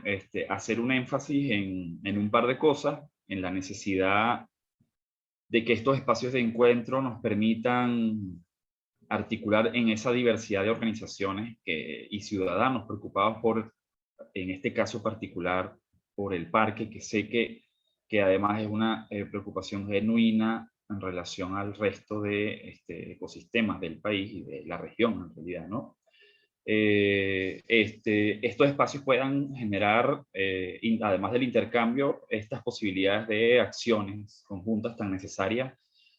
hacer un énfasis en un par de cosas, en la necesidad de que estos espacios de encuentro nos permitan articular en esa diversidad de organizaciones y ciudadanos preocupados por, en este caso particular, por el parque, que sé que además es una preocupación genuina en relación al resto de ecosistemas del país y de la región en realidad, ¿no? Estos espacios puedan generar, además del intercambio, estas posibilidades de acciones conjuntas tan necesarias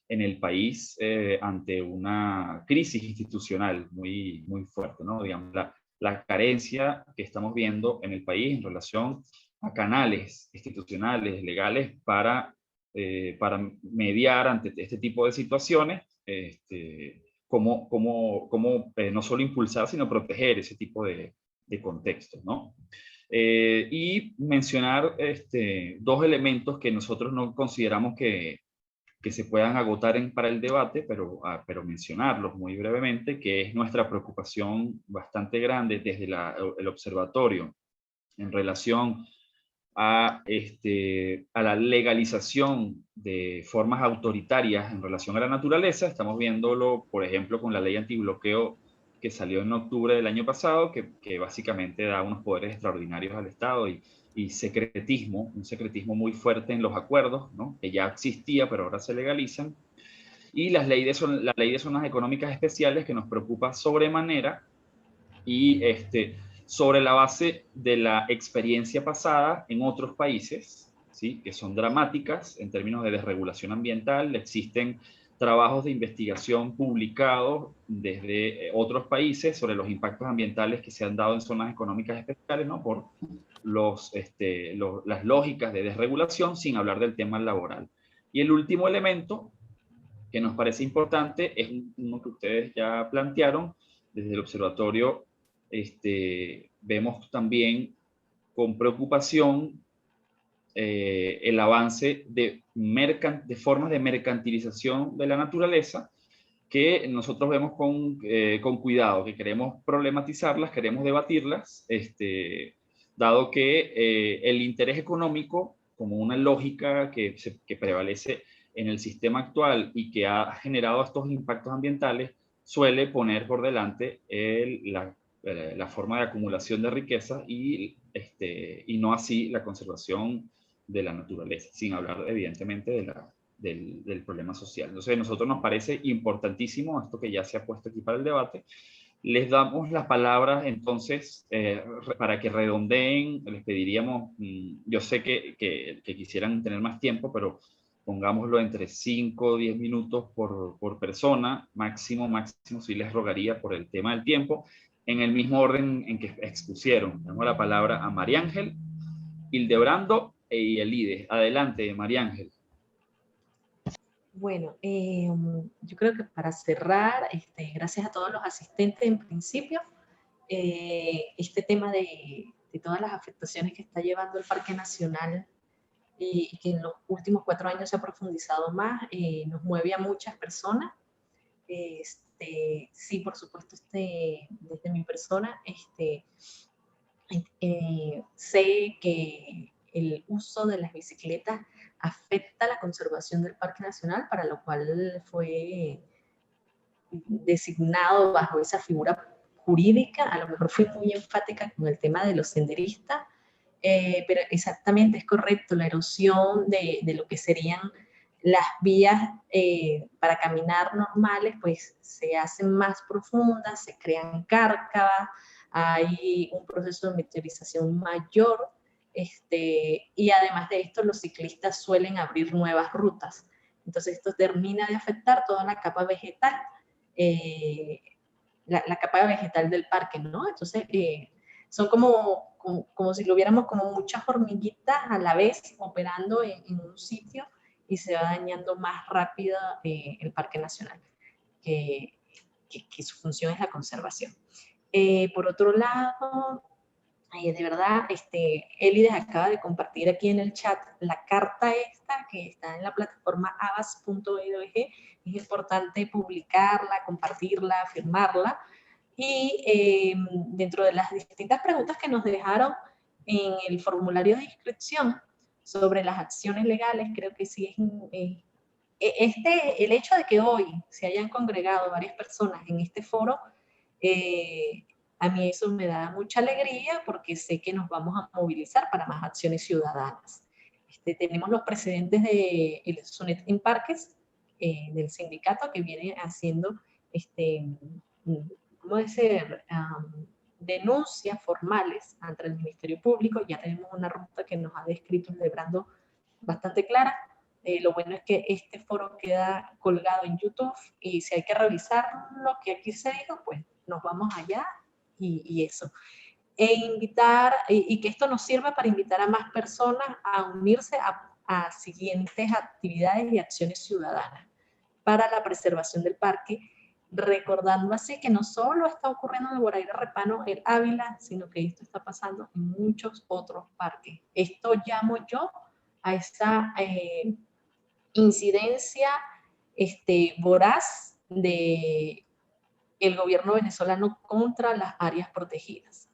en el país ante una crisis institucional muy, muy fuerte, ¿no? Digamos, la carencia que estamos viendo en el país en relación a canales institucionales, legales, para mediar ante este tipo de situaciones, cómo no solo impulsar, sino proteger ese tipo de contextos, ¿no? Y mencionar dos elementos que nosotros no consideramos que se puedan agotar para el debate, pero mencionarlos muy brevemente, que es nuestra preocupación bastante grande desde el observatorio en relación a la legalización de formas autoritarias en relación a la naturaleza. Estamos viéndolo, por ejemplo, con la ley antibloqueo que salió en octubre del año pasado, que básicamente da unos poderes extraordinarios al Estado y secretismo, un secretismo muy fuerte en los acuerdos, ¿no? Que ya existía, pero ahora se legalizan. Y la ley de zonas económicas especiales, que nos preocupa sobremanera, y sobre la base de la experiencia pasada en otros países, ¿sí? Que son dramáticas en términos de desregulación ambiental. Existen trabajos de investigación publicados desde otros países sobre los impactos ambientales que se han dado en zonas económicas especiales, ¿no? Por las lógicas de desregulación, sin hablar del tema laboral. Y el último elemento que nos parece importante es uno que ustedes ya plantearon. Desde el observatorio vemos también con preocupación el avance de formas de mercantilización de la naturaleza, que nosotros vemos con cuidado, que queremos problematizarlas, queremos debatirlas, dado que el interés económico, como una lógica que prevalece en el sistema actual y que ha generado estos impactos ambientales, suele poner por delante la forma de acumulación de riqueza y no así la conservación de la naturaleza, sin hablar evidentemente del problema social. Entonces, a nosotros nos parece importantísimo esto que ya se ha puesto aquí para el debate. Les damos las palabras, entonces, para que redondeen. Les pediríamos, yo sé que quisieran tener más tiempo, pero pongámoslo entre 5 o 10 minutos por persona, máximo, sí les rogaría por el tema del tiempo, en el mismo orden en que expusieron. Damos la palabra a María Ángel, Hildebrando y Elide. Adelante, María Ángel. Bueno, yo creo que para cerrar, gracias a todos los asistentes en principio, este tema de todas las afectaciones que está llevando el Parque Nacional y que en los últimos 4 años se ha profundizado más, nos mueve a muchas personas. Sí, por supuesto, desde mi persona, sé que el uso de las bicicletas afecta la conservación del Parque Nacional, para lo cual fue designado bajo esa figura jurídica. A lo mejor fui muy enfática con el tema de los senderistas, pero exactamente es correcto, la erosión de lo que serían las vías para caminar normales, pues se hacen más profundas, se crean cárcavas, hay un proceso de meteorización mayor, y además de esto los ciclistas suelen abrir nuevas rutas. Entonces esto termina de afectar toda la capa vegetal, la capa vegetal del parque, ¿no? Entonces son como si lo viéramos como muchas hormiguitas a la vez operando en un sitio y se va dañando más rápido el Parque Nacional, que su función es la conservación. Por otro lado, de verdad, Elides acaba de compartir aquí en el chat la carta esta que está en la plataforma abas.org. Es importante publicarla, compartirla, firmarla. Y dentro de las distintas preguntas que nos dejaron en el formulario de inscripción sobre las acciones legales, creo que sí es el hecho de que hoy se hayan congregado varias personas en este foro, a mí eso me da mucha alegría porque sé que nos vamos a movilizar para más acciones ciudadanas. Tenemos los precedentes de el SUNET en Parques, del sindicato, que viene haciendo ¿cómo decir? Denuncias formales ante el Ministerio Público. Ya tenemos una ruta que nos ha descrito Lebrando bastante clara. Lo bueno es que este foro queda colgado en YouTube y si hay que revisar lo que aquí se dijo, pues nos vamos allá y eso. Invitar, y que esto nos sirva para invitar a más personas a unirse a siguientes actividades y acciones ciudadanas para la preservación del parque, recordando así que no solo está ocurriendo en el Guaraíra Repano, el Ávila, sino que esto está pasando en muchos otros parques. Esto llamo yo a esa incidencia voraz de el gobierno venezolano contra las áreas protegidas.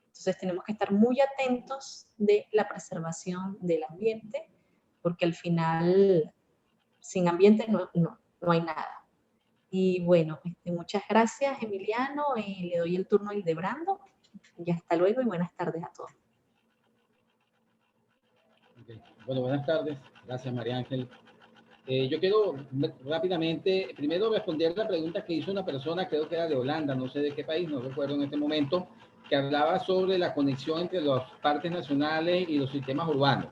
Entonces tenemos que estar muy atentos de la preservación del ambiente, porque al final sin ambiente no hay nada. Y bueno, muchas gracias, Emiliano. Le doy el turno a Hildebrando. Y hasta luego y buenas tardes a todos. Okay. Bueno, buenas tardes. Gracias, María Ángel. Yo quiero rápidamente, primero responder la pregunta que hizo una persona, creo que era de Holanda, no sé de qué país, no recuerdo en este momento, que hablaba sobre la conexión entre los parques nacionales y los sistemas urbanos.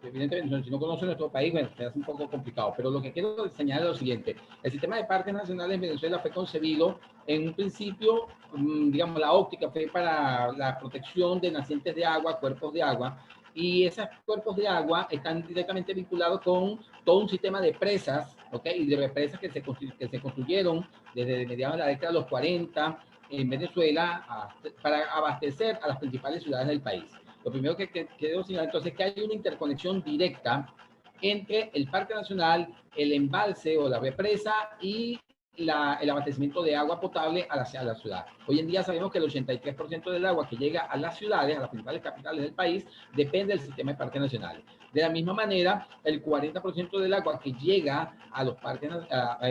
Evidentemente, si no conoce nuestro país, bueno, se hace un poco complicado, pero lo que quiero señalar es lo siguiente. El sistema de parques nacionales en Venezuela fue concebido en un principio, digamos, la óptica fue para la protección de nacientes de agua, cuerpos de agua, y esos cuerpos de agua están directamente vinculados con todo un sistema de presas, ¿ok? Y de represas que se construyeron desde mediados de la década de los 40 en Venezuela para abastecer a las principales ciudades del país. Lo primero que quiero señalar entonces es que hay una interconexión directa entre el Parque Nacional, el embalse o la represa y el abastecimiento de agua potable a la ciudad. Hoy en día sabemos que el 83% del agua que llega a las ciudades, a las principales capitales del país, depende del sistema de parques nacionales. De la misma manera, el 40% del agua que llega a los parques,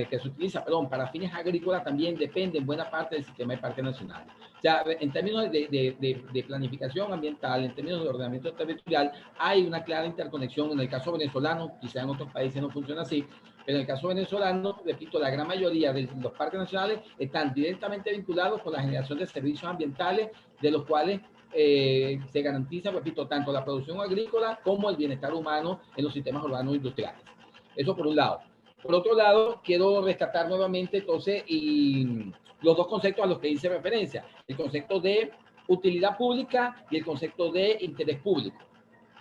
que se utiliza, para fines agrícolas también depende en buena parte del sistema de parques nacionales. O sea, en términos de planificación ambiental, en términos de ordenamiento territorial, hay una clara interconexión. En el caso venezolano, quizá en otros países no funciona así, pero en el caso venezolano, repito, la gran mayoría de los parques nacionales están directamente vinculados con la generación de servicios ambientales, de los cuales se garantiza, repito, tanto la producción agrícola como el bienestar humano en los sistemas urbanos industriales. Eso por un lado. Por otro lado, quiero rescatar nuevamente entonces los dos conceptos a los que hice referencia, el concepto de utilidad pública y el concepto de interés público.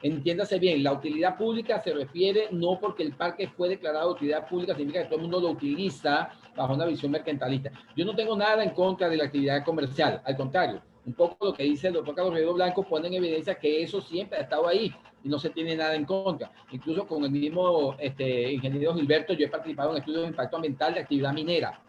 Entiéndase bien, la utilidad pública se refiere no porque el parque fue declarado de utilidad pública, significa que todo el mundo lo utiliza bajo una visión mercantilista. Yo no tengo nada en contra de la actividad comercial, al contrario, un poco lo que dice el doctor Carlos Rivero Blanco pone en evidencia que eso siempre ha estado ahí y no se tiene nada en contra. Incluso con el mismo ingeniero Gilberto, yo he participado en estudios de impacto ambiental de actividad minera.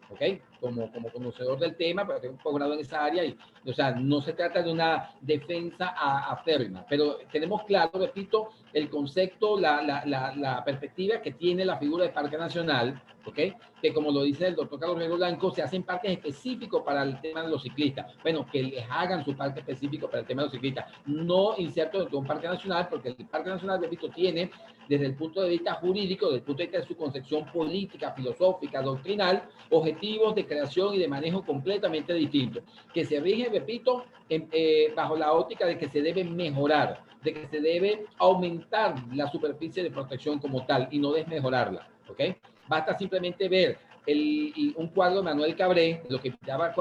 ¿Ok? como conocedor del tema, pero tengo un posgrado en esa área y, o sea, no se trata de una defensa aférrima, pero tenemos claro, repito, el concepto, la perspectiva que tiene la figura de Parque Nacional, ¿ok? Que como lo dice el doctor Carlos Río Blanco, se hacen parques específicos para el tema de los ciclistas. Bueno, que les hagan su parque específico para el tema de los ciclistas, no inserto dentro de un parque nacional, porque el Parque Nacional, repito, tiene desde el punto de vista jurídico, desde el punto de vista de su concepción política, filosófica, doctrinal, objetivos de creación y de manejo completamente distintos, que se rigen, repito, bajo la óptica de que se debe mejorar, de que se debe aumentar la superficie de protección como tal y no desmejorarla, ¿ok? Basta simplemente ver un cuadro de Manuel Cabré, lo que pintaba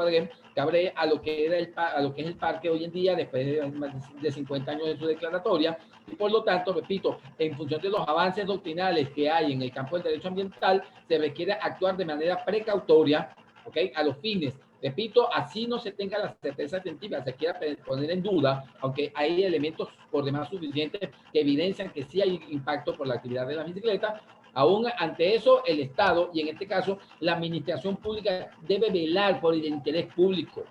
Cabré a lo que es el parque hoy en día, después de 50 años de su declaratoria, y por lo tanto, repito, en función de los avances doctrinales que hay en el campo del derecho ambiental, se requiere actuar de manera precautoria, ¿ok? A los fines, repito, así no se tenga la certeza científica, se quiera poner en duda, aunque hay elementos por demás suficientes que evidencian que sí hay impacto por la actividad de la bicicleta. Aún ante eso, el Estado, y en este caso, la administración pública debe velar por el interés público,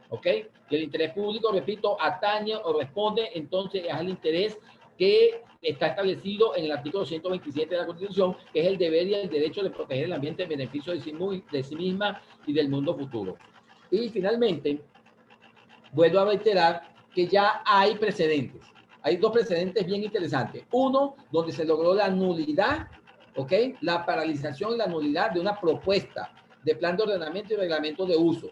¿ok? Y el interés público, repito, atañe o responde entonces al interés que está establecido en el artículo 127 de la Constitución, que es el deber y el derecho de proteger el ambiente en beneficio de sí misma y del mundo futuro. Y finalmente, vuelvo a reiterar que ya hay precedentes. Hay dos precedentes bien interesantes. Uno, donde se logró la nulidad, ¿ok? La paralización y la nulidad de una propuesta de plan de ordenamiento y reglamento de uso.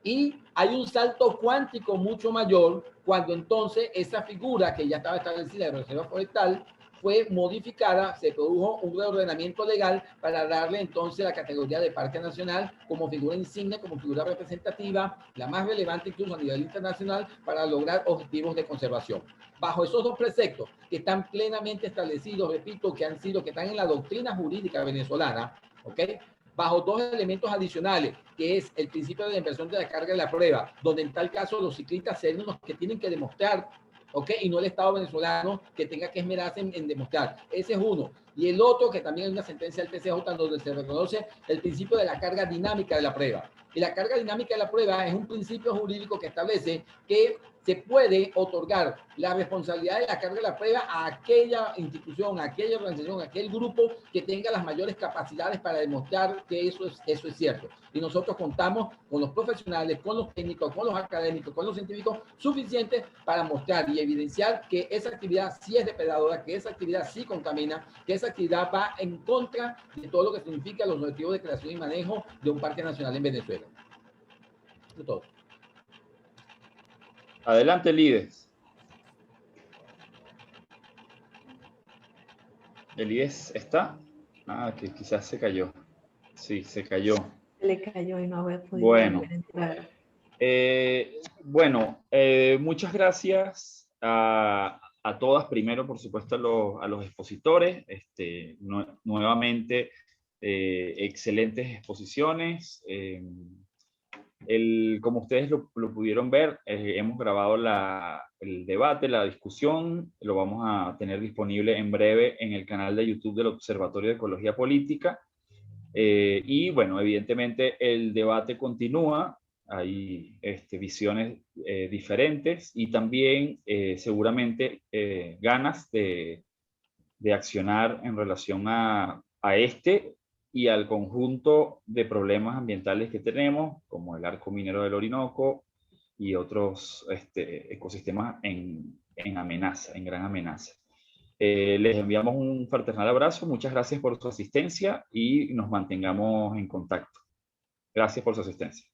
Y hay un salto cuántico mucho mayor cuando entonces esa figura que ya estaba establecida de reserva forestal fue modificada, se produjo un reordenamiento legal para darle entonces la categoría de parque nacional como figura insignia, como figura representativa, la más relevante incluso a nivel internacional para lograr objetivos de conservación. Bajo esos dos preceptos que están plenamente establecidos, repito, que están en la doctrina jurídica venezolana, ¿ok? Bajo dos elementos adicionales, que es el principio de la inversión de la carga de la prueba, donde en tal caso los ciclistas serán los que tienen que demostrar, ¿ok? Y no el Estado venezolano que tenga que esmerarse en demostrar. Ese es uno. Y el otro, que también hay una sentencia del TCJ donde se reconoce el principio de la carga dinámica de la prueba. Y la carga dinámica de la prueba es un principio jurídico que establece que se puede otorgar la responsabilidad de la carga de la prueba a aquella institución, a aquella organización, a aquel grupo que tenga las mayores capacidades para demostrar que eso es cierto. Y nosotros contamos con los profesionales, con los técnicos, con los académicos, con los científicos suficientes para mostrar y evidenciar que esa actividad sí es depredadora, que esa actividad sí contamina, que esa actividad va en contra de todo lo que significa los objetivos de creación y manejo de un parque nacional en Venezuela. Eso es todo. Adelante, Lides. ¿Elides está? Ah, que quizás se cayó. Sí, se cayó. Le cayó y no había podido Bueno. entrar. Muchas gracias a todas. Primero, por supuesto, a los expositores. Nuevamente, excelentes exposiciones. Como ustedes lo pudieron ver, hemos grabado el debate, la discusión, lo vamos a tener disponible en breve en el canal de YouTube del Observatorio de Ecología Política. Y bueno, evidentemente el debate continúa, hay visiones diferentes y también seguramente ganas de accionar en relación a y al conjunto de problemas ambientales que tenemos, como el arco minero del Orinoco y otros ecosistemas en amenaza, en gran amenaza. Les enviamos un fraternal abrazo, muchas gracias por su asistencia y nos mantengamos en contacto. Gracias por su asistencia.